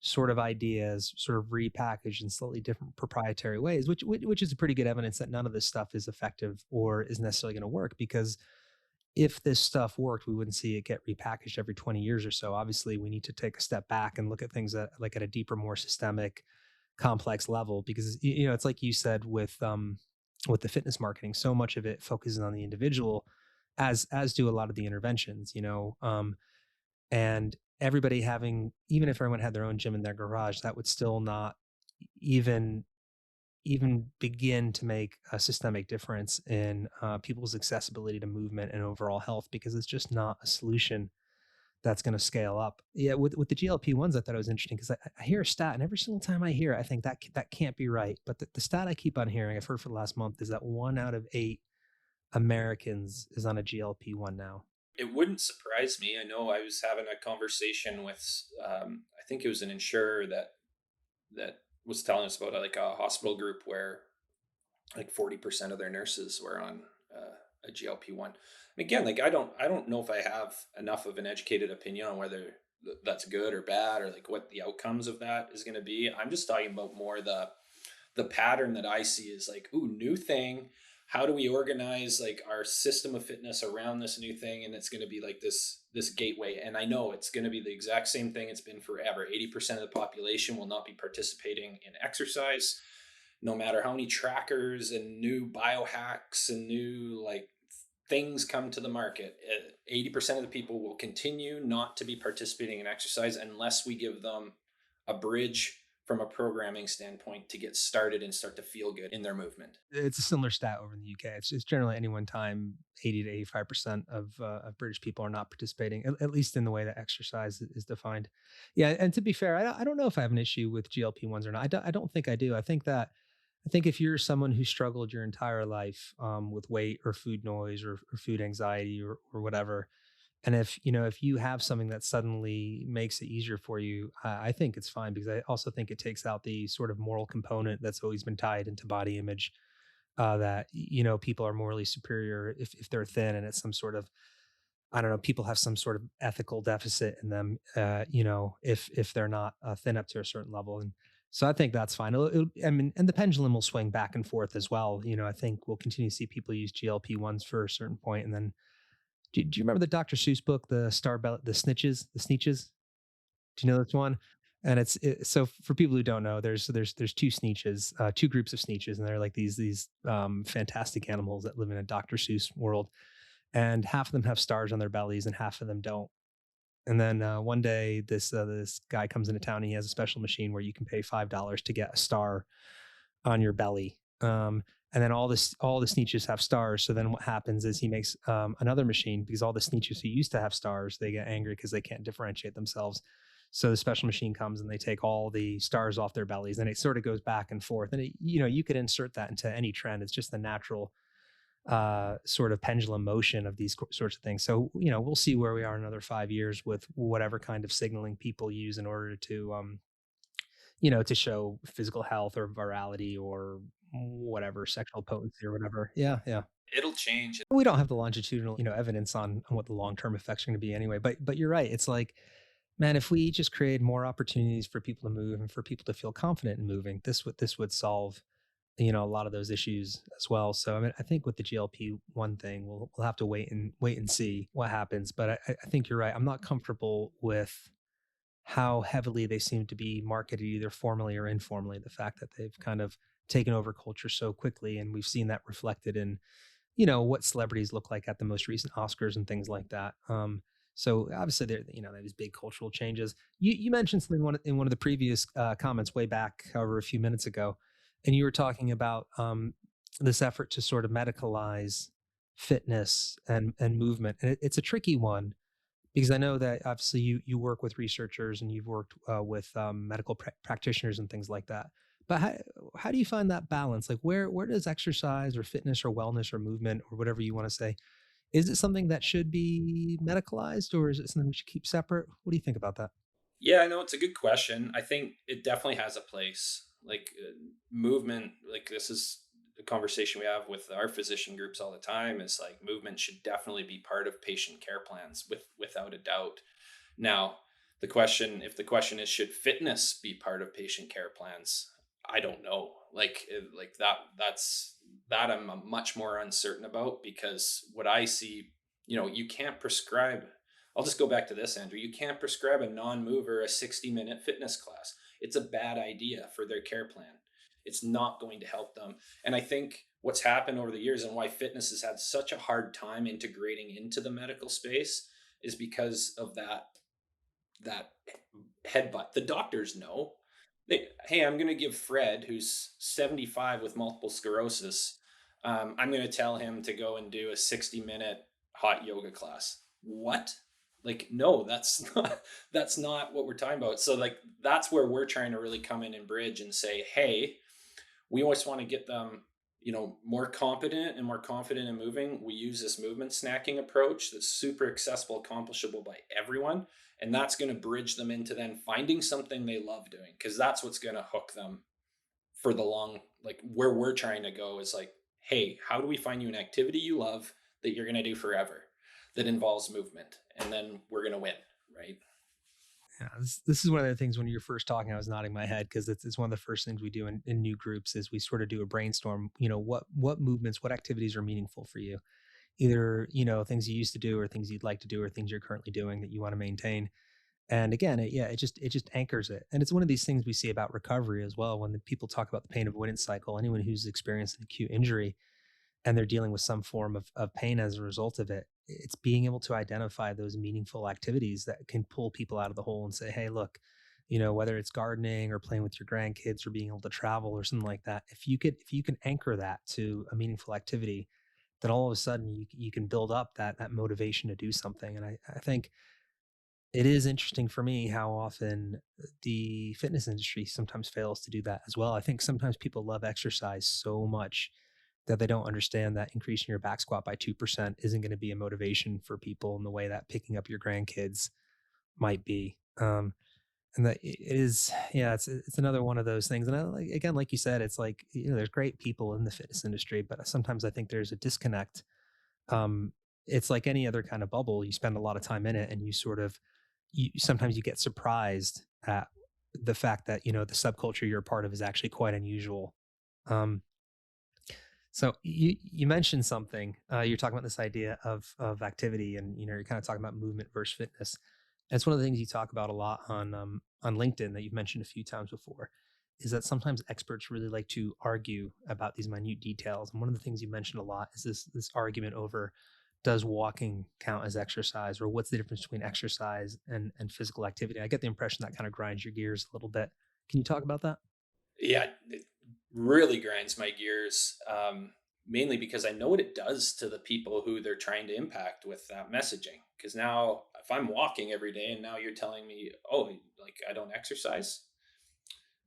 sort of ideas sort of repackaged in slightly different proprietary ways, which is a pretty good evidence that none of this stuff is effective or is necessarily going to work, because if this stuff worked, we wouldn't see it get repackaged every 20 years or so. Obviously, we need to take a step back and look at things at a deeper, more systemic, complex level, because it's like you said with the fitness marketing, so much of it focuses on the individual, as do a lot of the interventions, and everybody having, even if everyone had their own gym in their garage, that would still not even begin to make a systemic difference in people's accessibility to movement and overall health, because it's just not a solution that's going to scale up. Yeah, with the GLP-1s, I thought it was interesting because I hear a stat, and every single time I hear it, I think that can't be right. But the stat I keep on hearing, I've heard for the last month, is that 1 out of 8 Americans is on a GLP-1 now. It wouldn't surprise me. I know I was having a conversation with, I think it was an insurer that was telling us about like a hospital group where like 40% of their nurses were on a GLP-1. And again, like I don't know if I have enough of an educated opinion on whether that's good or bad, or like what the outcomes of that is going to be. I'm just talking about more the pattern that I see is like, ooh, new thing. How do we organize like our system of fitness around this new thing? And it's going to be like this gateway. And I know it's going to be the exact same thing it's been forever. 80% of the population will not be participating in exercise, no matter how many trackers and new biohacks and new like things come to the market. 80% of the people will continue not to be participating in exercise unless we give them a bridge from a programming standpoint to get started and start to feel good in their movement. It's a similar stat over in the UK. It's generally any one time, 80 to 85% of British people are not participating, at least in the way that exercise is defined. Yeah, and to be fair, I don't know if I have an issue with GLP-1s or not. I don't think I do. I think if you're someone who struggled your entire life with weight or food noise or food anxiety or whatever, and if you have something that suddenly makes it easier for you, I think it's fine, because I also think it takes out the sort of moral component that's always been tied into body image, that people are morally superior if they're thin, and it's some sort of, I don't know, people have some sort of ethical deficit in them, if they're not thin up to a certain level. And so I think that's fine. I mean, and the pendulum will swing back and forth as well. I think we'll continue to see people use GLP-1s for a certain point, and then Do you remember the Dr. Seuss book, the Snitches, the Sneetches? Do you know this one? And so for people who don't know, there's two Sneetches, two groups of Sneetches, and they're like these fantastic animals that live in a Dr. Seuss world, and half of them have stars on their bellies, and half of them don't. And then one day, this guy comes into town. And he has a special machine where you can pay $5 to get a star on your belly. And then all the Sneetches have stars. So then what happens is he makes another machine because all the Sneetches who used to have stars, they get angry because they can't differentiate themselves. So the special machine comes and they take all the stars off their bellies, and it sort of goes back and forth. And you could insert that into any trend. It's just the natural sort of pendulum motion of these sorts of things. So we'll see where we are in another 5 years with whatever kind of signaling people use in order to to show physical health or virality or whatever, sexual potency or whatever. Yeah, yeah. It'll change. We don't have the longitudinal, evidence on what the long-term effects are going to be anyway. But you're right. It's like, man, if we just create more opportunities for people to move and for people to feel confident in moving, this would solve, a lot of those issues as well. So I mean, I think with the GLP-1 thing, we'll have to wait and see what happens. But I think you're right. I'm not comfortable with how heavily they seem to be marketed either formally or informally. The fact that they've kind of taken over culture so quickly, and we've seen that reflected in what celebrities look like at the most recent Oscars and things like that. So obviously there's big cultural changes. You mentioned something in one of the previous comments way back, however, a few minutes ago, and you were talking about this effort to sort of medicalize fitness and movement, and it's a tricky one because I know that obviously you work with researchers and you've worked with medical practitioners and things like that. But how do you find that balance? Like where does exercise or fitness or wellness or movement or whatever you want to say, is it something that should be medicalized or is it something we should keep separate? What do you think about that? Yeah, I know it's a good question. I think it definitely has a place. Movement, like this is a conversation we have with our physician groups all the time. Is like movement should definitely be part of patient care plans, without a doubt. Now, if the question is, should fitness be part of patient care plans? I don't know. Like that I'm much more uncertain about because what I see, you can't prescribe. I'll just go back to this, Andrew. You can't prescribe a non-mover a 60-minute fitness class. It's a bad idea for their care plan. It's not going to help them. And I think what's happened over the years and why fitness has had such a hard time integrating into the medical space is because of that headbutt. The doctors know. Hey, I'm going to give Fred, who's 75 with multiple sclerosis, I'm going to tell him to go and do a 60-minute hot yoga class. What? Like, no, that's not what we're talking about. So like that's where we're trying to really come in and bridge and say, hey, we always want to get them more competent and more confident in moving. We use this movement snacking approach that's super accessible, accomplishable by everyone, and that's going to bridge them into then finding something they love doing, because that's what's going to hook them for the long. Like where we're trying to go is like, hey, how do we find you an activity you love that you're going to do forever that involves movement, and then we're going to win, right? Yeah, this is one of the things when you were first talking, I was nodding my head because it's one of the first things we do in new groups is we sort of do a brainstorm. What movements, what activities are meaningful for you? Either things you used to do or things you'd like to do or things you're currently doing that you want to maintain. And again, it just anchors it. And it's one of these things we see about recovery as well. When the people talk about the pain avoidance cycle, anyone who's experienced an acute injury and they're dealing with some form of pain as a result of it, it's being able to identify those meaningful activities that can pull people out of the hole and say, hey, look, whether it's gardening or playing with your grandkids or being able to travel or something like that, if you can anchor that to a meaningful activity, then all of a sudden you can build up that motivation to do something. And I think it is interesting for me how often the fitness industry sometimes fails to do that as well. I think sometimes people love exercise so much that they don't understand that increasing your back squat by 2% isn't going to be a motivation for people in the way that picking up your grandkids might be. And that it is, yeah, it's another one of those things. And again, like you said, it's like, there's great people in the fitness industry, but sometimes I think there's a disconnect. Um, it's like any other kind of bubble. You spend a lot of time in it and sometimes you get surprised at the fact that, the subculture you're a part of is actually quite unusual. Um, So you mentioned something. You're talking about this idea of activity, and you're kind of talking about movement versus fitness. And it's one of the things you talk about a lot on LinkedIn that you've mentioned a few times before. Is that sometimes experts really like to argue about these minute details. And one of the things you mentioned a lot is this argument over, does walking count as exercise, or what's the difference between exercise and physical activity? I get the impression that kind of grinds your gears a little bit. Can you talk about that? Yeah, it really grinds my gears, mainly because I know what it does to the people who they're trying to impact with that messaging. Because now, if I'm walking every day and now you're telling me, oh, like I don't exercise,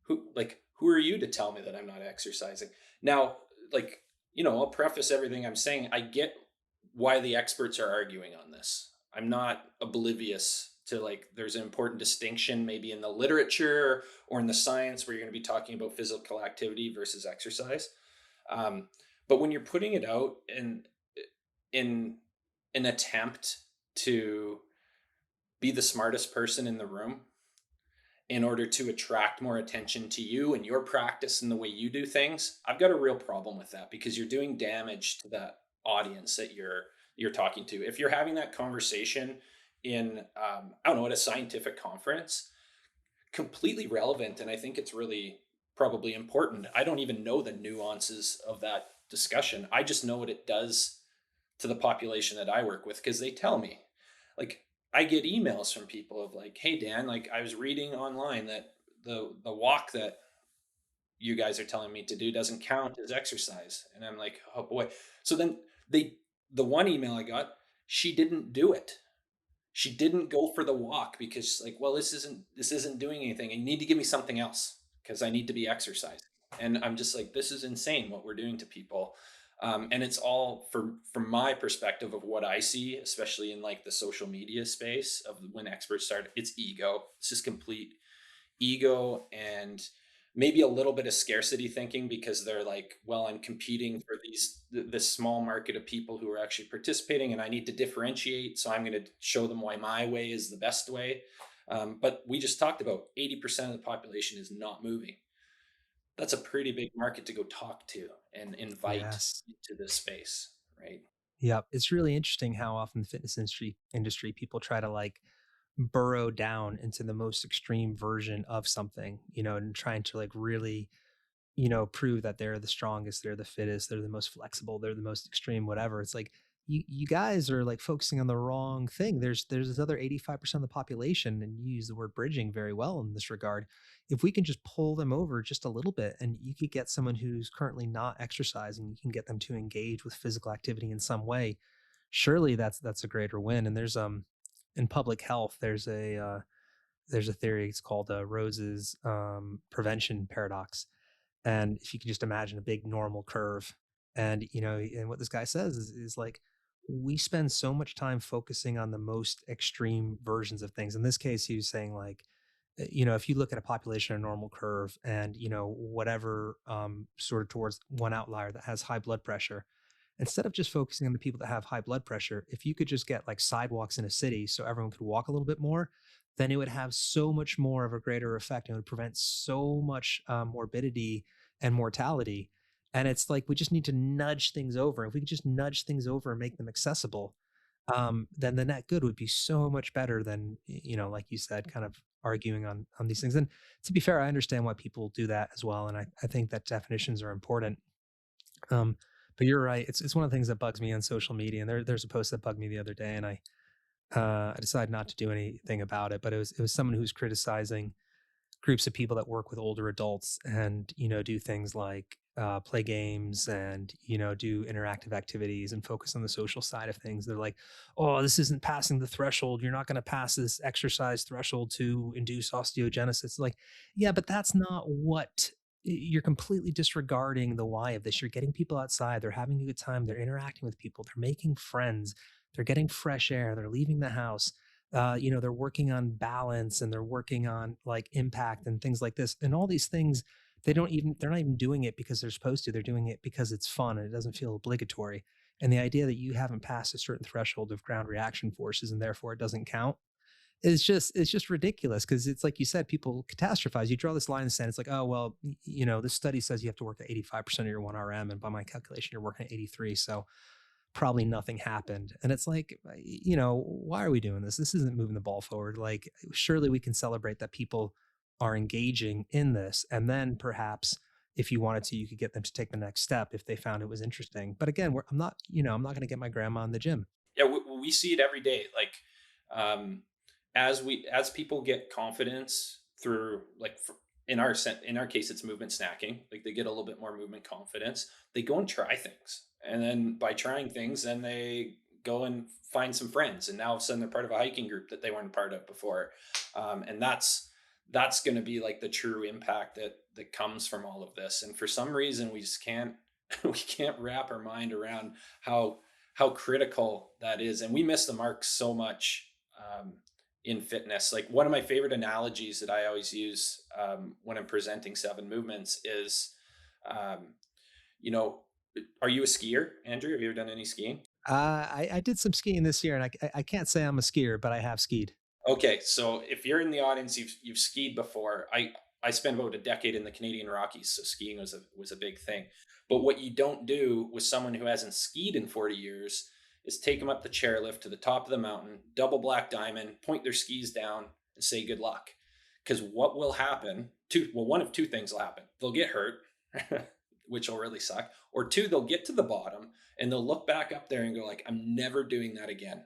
who are you to tell me that I'm not exercising? Now, like, I'll preface everything I'm saying. I get why the experts are arguing on this. I'm not oblivious to, like, there's an important distinction maybe in the literature or in the science where you're going to be talking about physical activity versus exercise. Um, but when you're putting it out in an attempt to be the smartest person in the room, in order to attract more attention to you and your practice and the way you do things, I've got a real problem with that, because you're doing damage to that audience that you're talking to. If you're having that conversation in I don't know, at a scientific conference, completely relevant, and I think it's really probably important. I don't even know the nuances of that discussion. I just know what it does to the population that I work with, because they tell me, like, I get emails from people of like, "Hey Dan, like I was reading online that the walk that you guys are telling me to do doesn't count as exercise." And I'm like, "Oh boy." So then they the one email I got, she didn't do it. She didn't go for the walk because, like, well, this isn't doing anything. You need to give me something else because I need to be exercising. And I'm just like, this is insane what we're doing to people. And it's all from my perspective of what I see, especially in like the social media space of when experts start. It's ego. It's just complete ego, and maybe a little bit of scarcity thinking, because they're like, well, I'm competing for this small market of people who are actually participating, and I need to differentiate, so I'm going to show them why my way is the best way. But we just talked about 80% of the population is not moving. That's a pretty big market to go talk to and invite Yes. into this space, right? Yep. It's really interesting how often the fitness industry people try to like burrow down into the most extreme version of something, and trying to like really, prove that they're the strongest, they're the fittest, they're the most flexible, they're the most extreme, whatever. It's like you guys are like focusing on the wrong thing. There's this other 85% of the population, and you use the word bridging very well in this regard. If we can just pull them over just a little bit, and you could get someone who's currently not exercising, you can get them to engage with physical activity in some way, surely that's a greater win. And there's in public health, there's a theory. It's called Rose's prevention paradox. And if you can just imagine a big normal curve, and and what this guy says is like, we spend so much time focusing on the most extreme versions of things. In this case, he was saying like, if you look at a population, a normal curve, and whatever sort of towards one outlier that has high blood pressure, instead of just focusing on the people that have high blood pressure, if you could just get like sidewalks in a city so everyone could walk a little bit more, then it would have so much more of a greater effect, and it would prevent so much morbidity and mortality. And it's like we just need to nudge things over. If we could just nudge things over and make them accessible, then the net good would be so much better than, like you said, kind of arguing on these things. And to be fair, I understand why people do that as well, and I think that definitions are important. Um, but you're right. It's one of the things that bugs me on social media. And there's a post that bugged me the other day, and I decided not to do anything about it. But it was someone who's criticizing groups of people that work with older adults, and do things like play games, and do interactive activities and focus on the social side of things. They're like, oh, this isn't passing the threshold, you're not going to pass this exercise threshold to induce osteogenesis. Like, yeah, but that's not what you're completely disregarding the why of this. You're getting people outside, they're having a good time, they're interacting with people, they're making friends, they're getting fresh air, they're leaving the house. They're working on balance, and they're working on like impact and things like this. And all these things, they're not even doing it because they're supposed to. They're doing it because it's fun and it doesn't feel obligatory. And the idea that you haven't passed a certain threshold of ground reaction forces and therefore it doesn't count, it's just ridiculous because it's like you said, people catastrophize. You draw this line in the sand. It's like, oh well, this study says you have to work at 85% of your 1 RM, and by my calculation, you're working at 83. So probably nothing happened. And it's like, why are we doing this? This isn't moving the ball forward. Like, surely we can celebrate that people are engaging in this. And then perhaps if you wanted to, you could get them to take the next step if they found it was interesting. But again, I'm not going to get my grandma in the gym. Yeah, we see it every day. Like, um, as people get confidence through, like, in our case, it's movement snacking. Like, they get a little bit more movement confidence. They go and try things, and then by trying things, then they go and find some friends, and now all of a sudden they're part of a hiking group that they weren't part of before, and that's going to be like the true impact that comes from all of this. And for some reason, we just can't we can't wrap our mind around how how critical that is, and we miss the mark so much, in fitness. Like, one of my favorite analogies that I always use, when I'm presenting seven movements is, um, you know, are you a skier, Andrew? Have you ever done any skiing? I did some skiing this year, and I can't say I'm a skier, but I have skied. Okay, so if you're in the audience, you've skied before. I spent about a decade in the Canadian Rockies, so skiing was a big thing. But what you don't do with someone who hasn't skied in 40 years is take them up the chairlift to the top of the mountain, double black diamond, point their skis down, and say good luck. Because what will happen? One of two things will happen. They'll get hurt, which will really suck, or two, they'll get to the bottom and they'll look back up there and go like, "I'm never doing that again."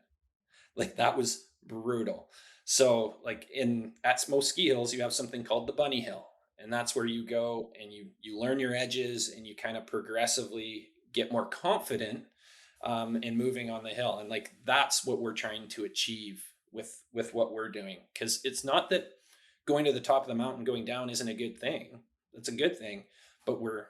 Like, that was brutal. So, like, in at most ski hills, you have something called the bunny hill, and that's where you go and you learn your edges and you kind of progressively get more confident, in moving on the hill. And like, that's what we're trying to achieve with what we're doing. Because it's not that going to the top of the mountain, going down isn't a good thing. That's a good thing, but we're,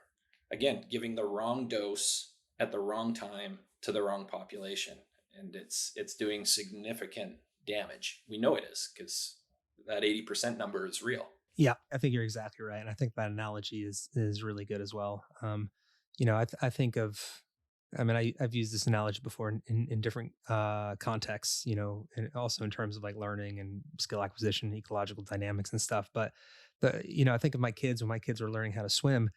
again, giving the wrong dose at the wrong time to the wrong population, and it's doing significant damage. We know it is because that 80% number is real. Yeah, I think you're exactly right, and I think that analogy is really good as well. I think of, I mean, I've used this analogy before in different contexts, and also in terms of like learning and skill acquisition, ecological dynamics and stuff. But I think of my kids when my kids were learning how to swim,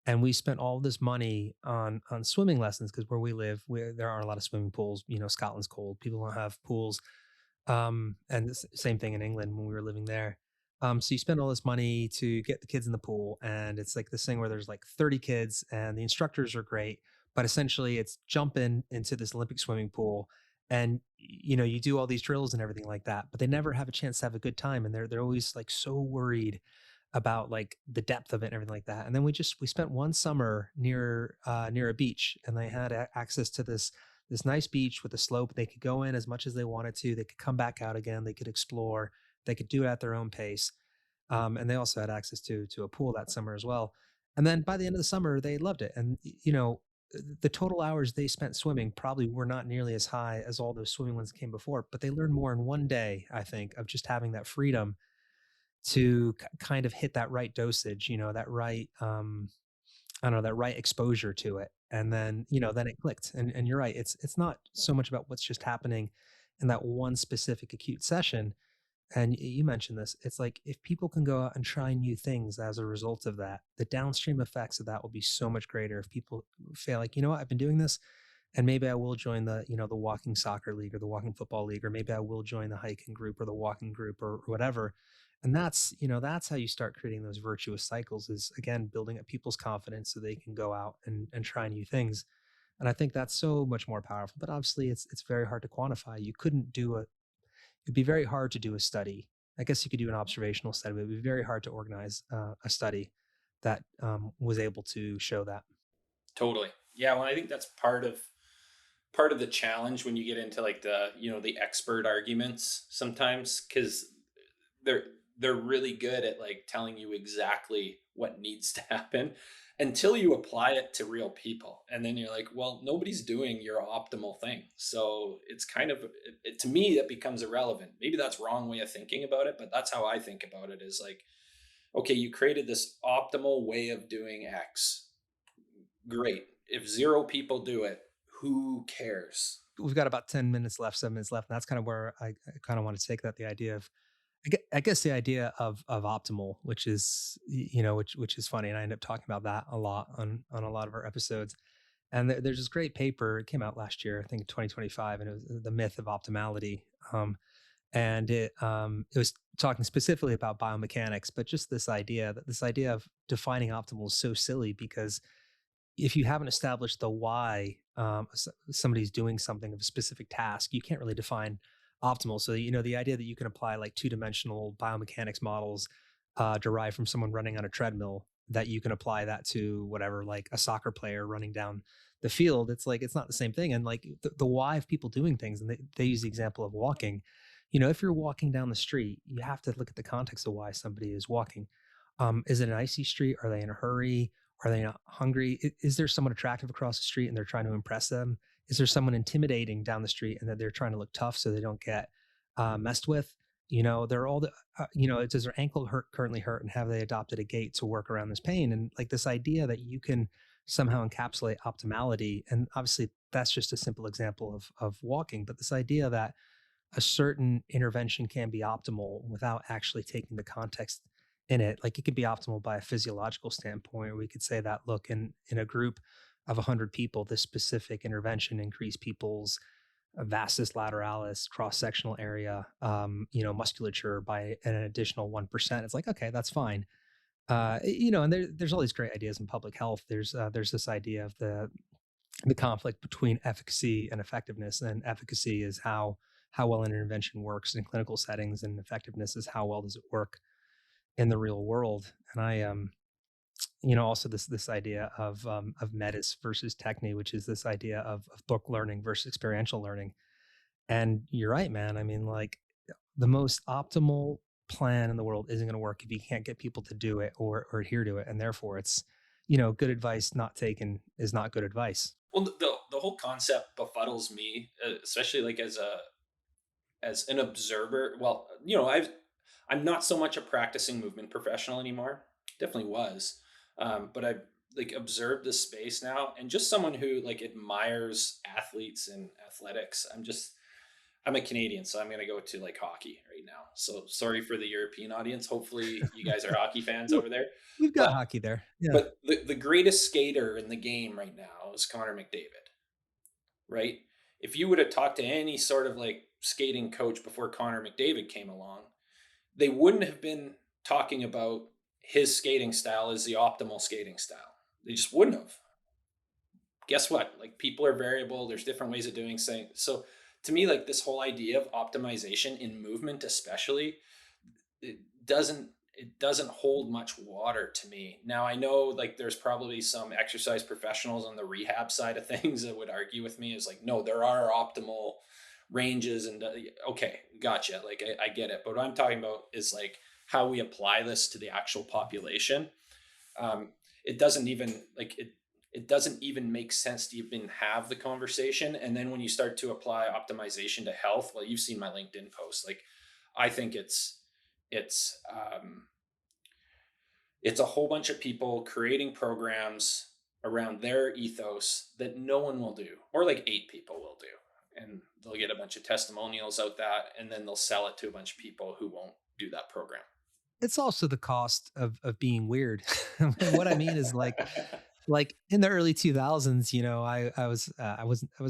and we spent all this money on swimming lessons because where we live, there aren't a lot of swimming pools. Scotland's cold; people don't have pools, and the same thing in England when we were living there. So you spend all this money to get the kids in the pool, and it's like this thing where there's like 30 kids, and the instructors are great, but essentially it's jump in into this Olympic swimming pool, and you do all these drills and everything like that, but they never have a chance to have a good time, and they're always like so worried about like the depth of it and everything like that. And then we spent one summer near a beach, and they had access to this nice beach with a slope. They could go in as much as they wanted to. They could come back out again. They could explore. They could do it at their own pace. And they also had access to a pool that summer as well. And then by the end of the summer, they loved it. And the total hours they spent swimming probably were not nearly as high as all those swimming ones that came before, but they learned more in one day, I think, of just having that freedom to kind of hit that right dosage, that right, I don't know, that right exposure to it. And then, then it clicked. And you're right. It's not so much about what's just happening in that one specific acute session. And you mentioned this. It's like if people can go out and try new things as a result of that, the downstream effects of that will be so much greater. If people feel like, you know what, I've been doing this, and maybe I will join the walking soccer league or the walking football league, or maybe I will join the hiking group or the walking group or whatever. And that's how you start creating those virtuous cycles, is again building up people's confidence so they can go out and try new things. And I think that's so much more powerful. But obviously it's very hard to quantify. You couldn't do a It'd be very hard to do a study. I guess you could do an observational study, but it'd be very hard to organize a study that was able to show that. Totally. Yeah, well, I think that's part of the challenge when you get into like the expert arguments sometimes, because they're they're really good at like telling you exactly what needs to happen until you apply it to real people, and then you're like, well, nobody's doing your optimal thing, so it's kind of to me that becomes irrelevant. Maybe that's wrong way of thinking about it, but that's how I think about it. Is like, okay, you created this optimal way of doing X. Great. If zero people do it, who cares? We've got about 10 minutes left, 7 minutes left. And that's kind of where I kind of want to take that the idea of, I guess the idea of optimal, which is, which is funny. And I end up talking about that a lot on a lot of our episodes. And there's this great paper. It came out last year, I think 2025, and it was the myth of optimality. And it was talking specifically about biomechanics, but just this idea of defining optimal is so silly because if you haven't established the why somebody's doing something of a specific task, you can't really define optimal. So, the idea that you can apply like two-dimensional biomechanics models derived from someone running on a treadmill, that you can apply that to whatever, like a soccer player running down the field. It's like, it's not the same thing. And like the why of people doing things, and they use the example of walking. If you're walking down the street, you have to look at the context of why somebody is walking. Is it an icy street? Are they in a hurry? Are they not hungry? Is there someone attractive across the street and they're trying to impress them? Is there someone intimidating down the street and that they're trying to look tough so they don't get messed with? They're all the, does their ankle currently hurt, and have they adopted a gait to work around this pain? And like this idea that you can somehow encapsulate optimality. And obviously that's just a simple example of walking, but this idea that a certain intervention can be optimal without actually taking the context in it. Like it could be optimal by a physiological standpoint. We could say that, look, in a group of 100 people, this specific intervention increased people's vastus lateralis cross-sectional area, musculature by an additional 1%. It's like, okay, that's fine. And there's all these great ideas in public health. There's this idea of the conflict between efficacy and effectiveness, and efficacy is how well an intervention works in clinical settings, and effectiveness is how well does it work in the real world. And also this idea of metis versus techne, which is this idea of book learning versus experiential learning. And you're right, man. I mean, like the most optimal plan in the world isn't going to work if you can't get people to do it or adhere to it. And therefore it's, good advice not taken is not good advice. Well, the whole concept befuddles me, especially like as an observer. Well, I'm not so much a practicing movement professional anymore. Definitely was, but I've like observed this space now, and just someone who like admires athletes and athletics. I'm a Canadian, so I'm going to go to like hockey right now. So sorry for the European audience. Hopefully, you guys are hockey fans Yeah, over there. we've got But hockey there. Yeah. the greatest skater in the game right now is Connor McDavid, right? If you would have talked to any sort of like skating coach before Connor McDavid came along, they wouldn't have been talking about his skating style as the optimal skating style. They just wouldn't have. Guess what? Like people are variable. There's different ways of doing things. So to me, like this whole idea of optimization in movement, especially, it doesn't hold much water to me. Now I know like there's probably some exercise professionals on the rehab side of things that would argue with me is like, no, there are optimal ranges and okay, gotcha. Like I get it. But what I'm talking about is like how we apply this to the actual population. It doesn't even like it doesn't even make sense to even have the conversation. And then when you start to apply optimization to health, well, you've seen my LinkedIn post. Like I think it's it's a whole bunch of people creating programs around their ethos that no one will do, or like eight people will do. And they'll get a bunch of testimonials out that, and then they'll sell it to a bunch of people who won't do that program. It's also the cost of being weird. What I mean is like in the early 2000s, I was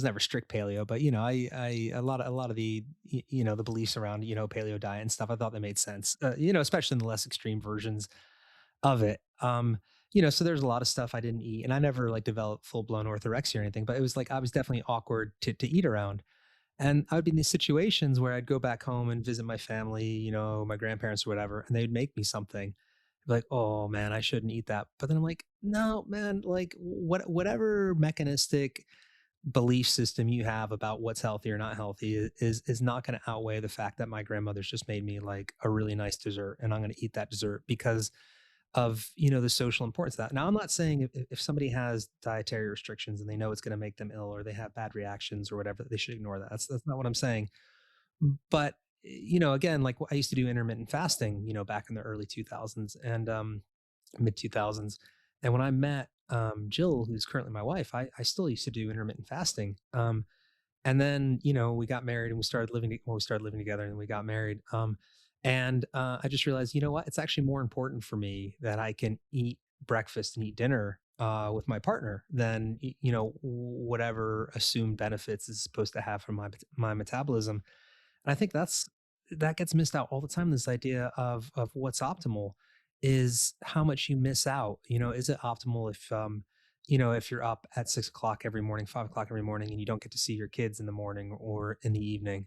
never strict paleo, but I a lot of the the beliefs around paleo diet and stuff, I thought they made sense. Especially in the less extreme versions of it. So there's a lot of stuff I didn't eat, and I never like developed full blown orthorexia or anything, but it was like I was definitely awkward to eat around. And I would be in these situations where I'd go back home and visit my family, my grandparents or whatever, and they'd make me something. I'd be like, oh man, I shouldn't eat that. But then I'm like, no, man, like whatever mechanistic belief system you have about what's healthy or not healthy is not going to outweigh the fact that my grandmother's just made me like a really nice dessert, and I'm going to eat that dessert because of the social importance of that. Now I'm not saying if somebody has dietary restrictions and they know it's going to make them ill, or they have bad reactions or whatever, they should ignore that. That's not what I'm saying. But again, like I used to do intermittent fasting back in the early 2000s and mid 2000s. And when I met Jill, who's currently my wife, I still used to do intermittent fasting. And then, we got married and we started well, we started living together and we got married. And I just realized, you know what? It's actually more important for me that I can eat breakfast and eat dinner with my partner than, whatever assumed benefits is supposed to have for my metabolism. And I think that gets missed out all the time. This idea of what's optimal is how much you miss out. Is it optimal if you're up at 6 o'clock every morning, 5 o'clock every morning, and you don't get to see your kids in the morning or in the evening?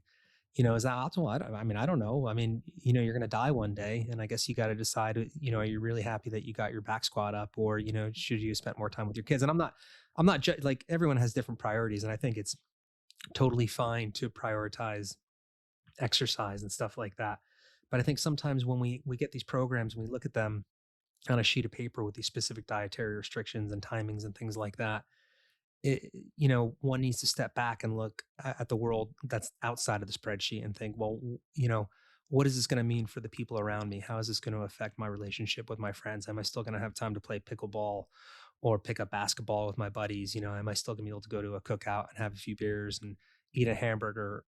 Is that optimal? I don't know. I mean, you're going to die one day, and I guess you got to decide. Are you really happy that you got your back squat up, or should you spend more time with your kids? And I'm not like everyone has different priorities, and I think it's totally fine to prioritize exercise and stuff like that. But I think sometimes when we get these programs and we look at them on a sheet of paper with these specific dietary restrictions and timings and things like that, one needs to step back and look at the world that's outside of the spreadsheet and think, well, what is this going to mean for the people around me? How is this going to affect my relationship with my friends? Am I still going to have time to play pickleball or pick up basketball with my buddies? Am I still going to be able to go to a cookout and have a few beers and eat a hamburger?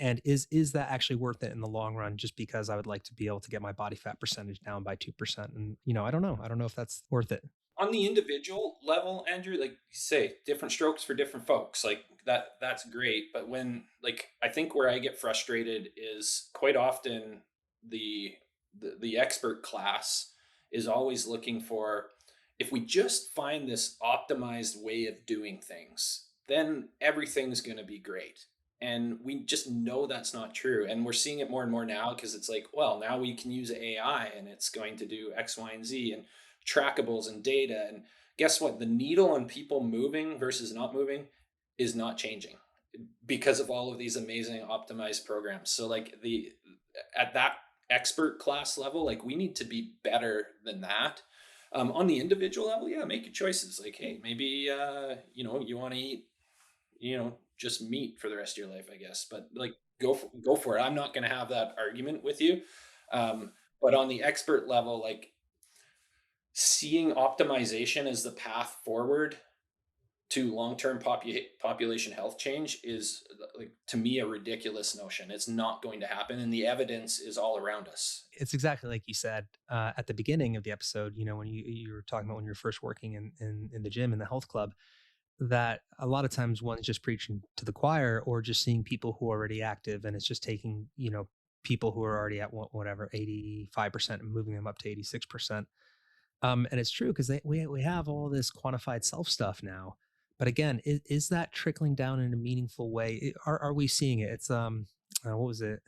And is that actually worth it in the long run? Just because I would like to be able to get my body fat percentage down by 2%, and I don't know. I don't know if that's worth it. On the individual level, Andrew, like you say, different strokes for different folks. Like that's great. But when, like, I think where I get frustrated is quite often the the expert class is always looking for, if we just find this optimized way of doing things, then everything's going to be great. And we just know that's not true. And we're seeing it more and more now because it's like, well, now we can use AI and it's going to do X, Y, and Z and trackables and data. And guess what? The needle on people moving versus not moving is not changing because of all of these amazing optimized programs. So like the at that expert class level, like we need to be better than that. On the individual level, yeah, make your choices. Like, hey, maybe you want to eat, just meat for the rest of your life, I guess. But like, go for it. I'm not going to have that argument with you. But on the expert level, like seeing optimization as the path forward to long-term population health change is, like, to me, a ridiculous notion. It's not going to happen, and the evidence is all around us. It's exactly like you said at the beginning of the episode. When you were talking about when you're first working in the gym in the health club, that a lot of times one's just preaching to the choir or just seeing people who are already active, and it's just taking people who are already at whatever 85% and moving them up to 86%. And it's true because we have all this quantified self stuff now. But again, is that trickling down in a meaningful way? Are we seeing it? It's what was it?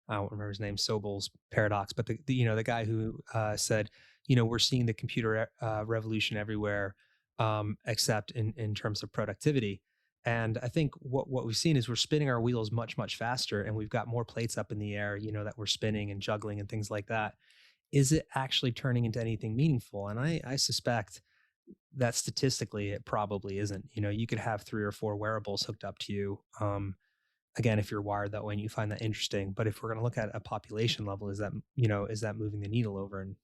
I don't remember his name, Sobel's paradox, but the guy who said, we're seeing the computer revolution everywhere, except in terms of productivity. And I think what we've seen is we're spinning our wheels much faster, and we've got more plates up in the air, that we're spinning and juggling and things like that. Is it actually turning into anything meaningful? And I suspect that statistically it probably isn't. You could have three or four wearables hooked up to you. Again, if you're wired that way and you find that interesting. But if we're going to look at a population level, is that moving the needle over? And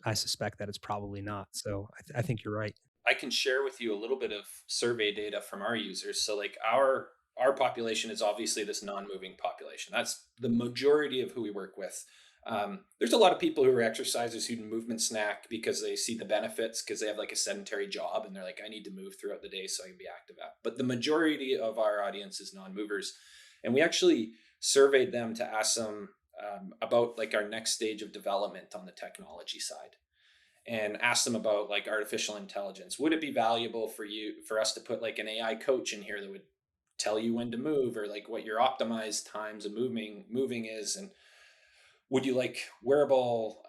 I suspect that it's probably not. So I think you're right. I can share with you a little bit of survey data from our users. So like our population is obviously this non-moving population. That's the majority of who we work with. There's a lot of people who are exercisers who movement snack because they see the benefits because they have like a sedentary job and they're like, I need to move throughout the day so I can be active. But the majority of our audience is non-movers, and we actually surveyed them to ask them about like our next stage of development on the technology side, and ask them about like artificial intelligence. Would it be valuable for us to put like an AI coach in here that would tell you when to move, or like what your optimized times of moving is, and would you like wearable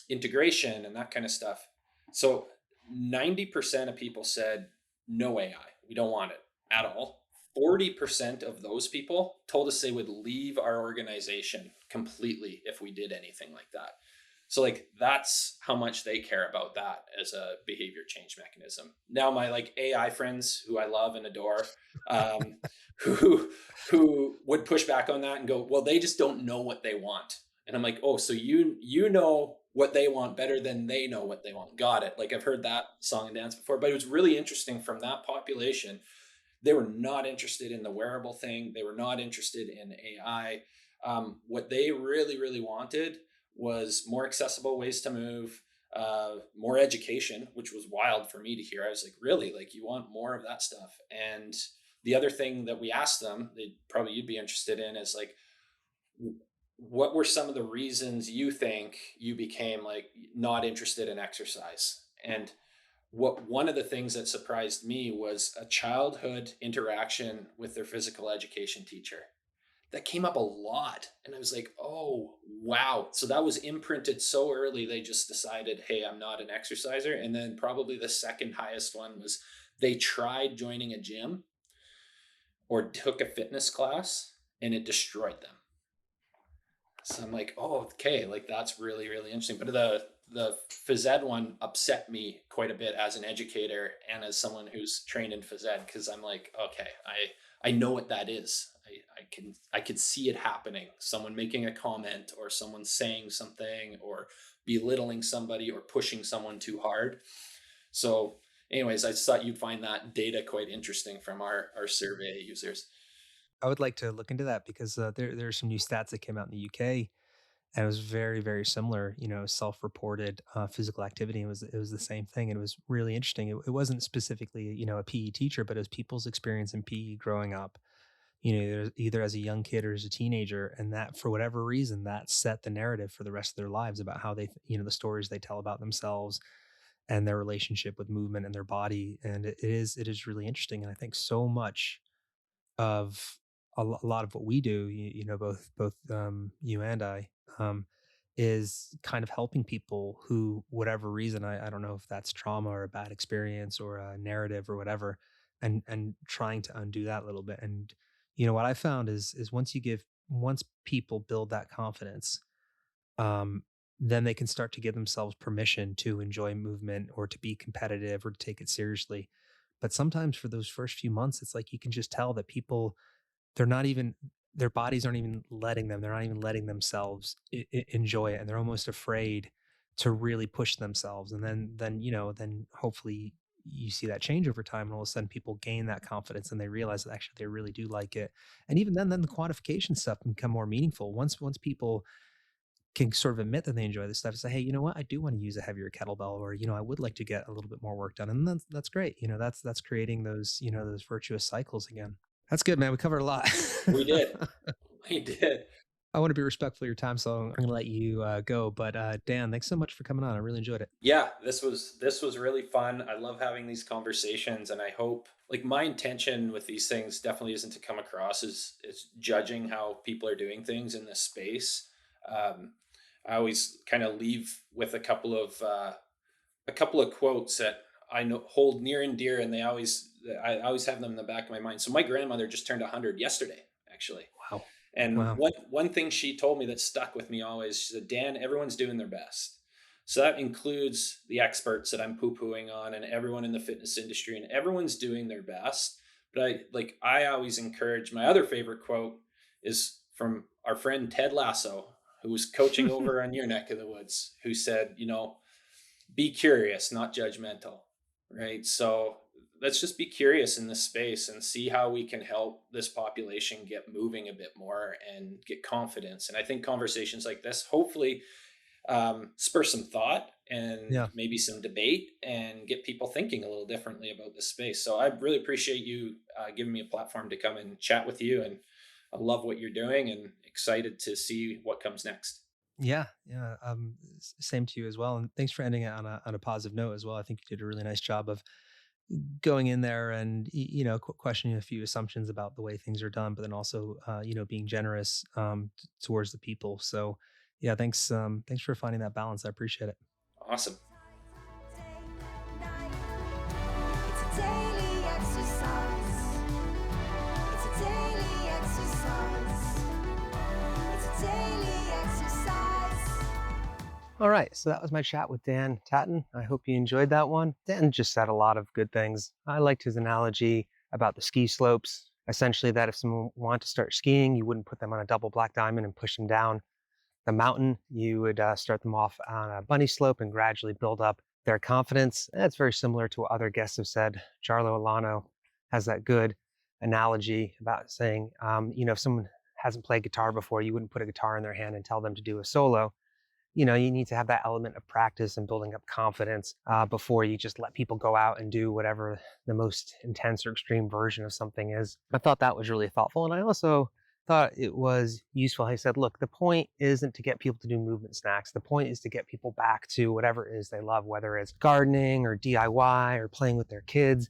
integration and that kind of stuff? So 90% of people said no AI. We don't want it at all. 40% of those people told us they would leave our organization completely if we did anything like that. So like that's how much they care about that as a behavior change mechanism. Now my like AI friends who I love and adore, um, who would push back on that and go, well, they just don't know what they want. And I'm like, oh, so you know what they want better than they know what they want. Got it. Like I've heard that song and dance before, but it was really interesting from that population. They were not interested in the wearable thing. They were not interested in AI. What they really, really wanted was more accessible ways to move, more education, which was wild for me to hear. I was like, really? Like, you want more of that stuff? And the other thing that we asked them, that probably you'd be interested in, is like, what were some of the reasons you think you became like not interested in exercise? And what one of the things that surprised me was a childhood interaction with their physical education teacher that came up a lot. And I was like, oh wow, so that was imprinted so early, they just decided, hey, I'm not an exerciser. And then probably the second highest one was they tried joining a gym or took a fitness class and it destroyed them. So I'm like, oh, okay, like that's really, really interesting. But the phys ed one upset me quite a bit as an educator and as someone who's trained in phys ed, because I'm like, okay, I know what that is. I could see it happening. Someone making a comment or someone saying something or belittling somebody or pushing someone too hard. So anyways, I just thought you'd find that data quite interesting from our survey users. I would like to look into that because there are some new stats that came out in the UK, and it was very, very similar. Self-reported physical activity. It was the same thing, and it was really interesting. It wasn't specifically a PE teacher, but it was people's experience in PE growing up. Either as a young kid or as a teenager, and that for whatever reason that set the narrative for the rest of their lives about how the stories they tell about themselves and their relationship with movement and their body. And it is really interesting, and I think so much of a lot of what we do, both you and I, um, is kind of helping people who, whatever reason, I don't know if that's trauma or a bad experience or a narrative or whatever, and trying to undo that a little bit. And what I found is once people build that confidence, um, then they can start to give themselves permission to enjoy movement or to be competitive or to take it seriously. But sometimes for those first few months, it's like you can just tell that people, they're not even, their bodies aren't even letting them, they're not even letting themselves enjoy it. And they're almost afraid to really push themselves. And then hopefully you see that change over time. And all of a sudden people gain that confidence and they realize that actually they really do like it. And even then the quantification stuff can become more meaningful. Once people can sort of admit that they enjoy this stuff and say, hey, you know what, I do want to use a heavier kettlebell, or I would like to get a little bit more work done. And that's great. That's creating those virtuous cycles again. That's good, man. We covered a lot. We did. We did. I want to be respectful of your time, so I'm going to let you go. But Dan, thanks so much for coming on. I really enjoyed it. Yeah, this was really fun. I love having these conversations, and I hope, like, my intention with these things definitely isn't to come across as judging how people are doing things in this space. Um, I always kind of leave with a couple of quotes that I know hold near and dear, and I always have them in the back of my mind. So my grandmother just turned 100 yesterday, actually. Wow. And Wow. one thing she told me that stuck with me always, she said, Dan, everyone's doing their best. So that includes the experts that I'm poo-pooing on and everyone in the fitness industry, and everyone's doing their best. But I always encourage, my other favorite quote is from our friend Ted Lasso, who was coaching over on your neck of the woods, who said, be curious, not judgmental. Right. So let's just be curious in this space and see how we can help this population get moving a bit more and get confidence. And I think conversations like this hopefully spur some thought and Yeah. maybe some debate and get people thinking a little differently about this space. So I really appreciate you giving me a platform to come and chat with you. And I love what you're doing and excited to see what comes next. Yeah. Yeah. Same to you as well. And thanks for ending it on a positive note as well. I think you did a really nice job of going in there and questioning a few assumptions about the way things are done, but then also being generous towards the people. So yeah, thanks for finding that balance. I appreciate it. Awesome. Day, night. It's a daily exercise. It's a daily exercise. It's a daily exercise. All right, so that was my chat with Dan Tatton. I hope you enjoyed that one. Dan just said a lot of good things. I liked his analogy about the ski slopes. Essentially, that if someone wanted to start skiing, you wouldn't put them on a double black diamond and push them down. the mountain, you would start them off on a bunny slope and gradually build up their confidence. And it's very similar to what other guests have said. Jarlo Alano has that good analogy about saying, if someone hasn't played guitar before, you wouldn't put a guitar in their hand and tell them to do a solo. You need to have that element of practice and building up confidence before you just let people go out and do whatever the most intense or extreme version of something is. I thought that was really thoughtful. And I also thought it was useful. He said, look, the point isn't to get people to do movement snacks. The point is to get people back to whatever it is they love, whether it's gardening or DIY or playing with their kids.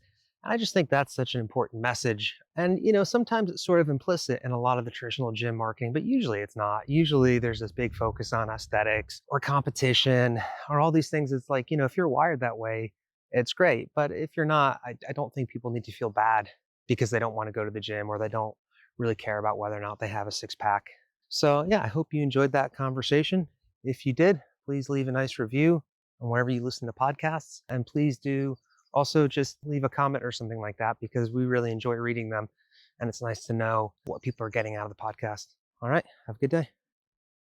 I just think that's such an important message. And, sometimes it's sort of implicit in a lot of the traditional gym marketing, but usually it's not. Usually there's this big focus on aesthetics or competition or all these things. It's like, if you're wired that way, it's great. But if you're not, I don't think people need to feel bad because they don't want to go to the gym or they don't really care about whether or not they have a six pack. So, yeah, I hope you enjoyed that conversation. If you did, please leave a nice review on wherever you listen to podcasts. And please do also just leave a comment or something like that because we really enjoy reading them. And it's nice to know what people are getting out of the podcast. All right. Have a good day.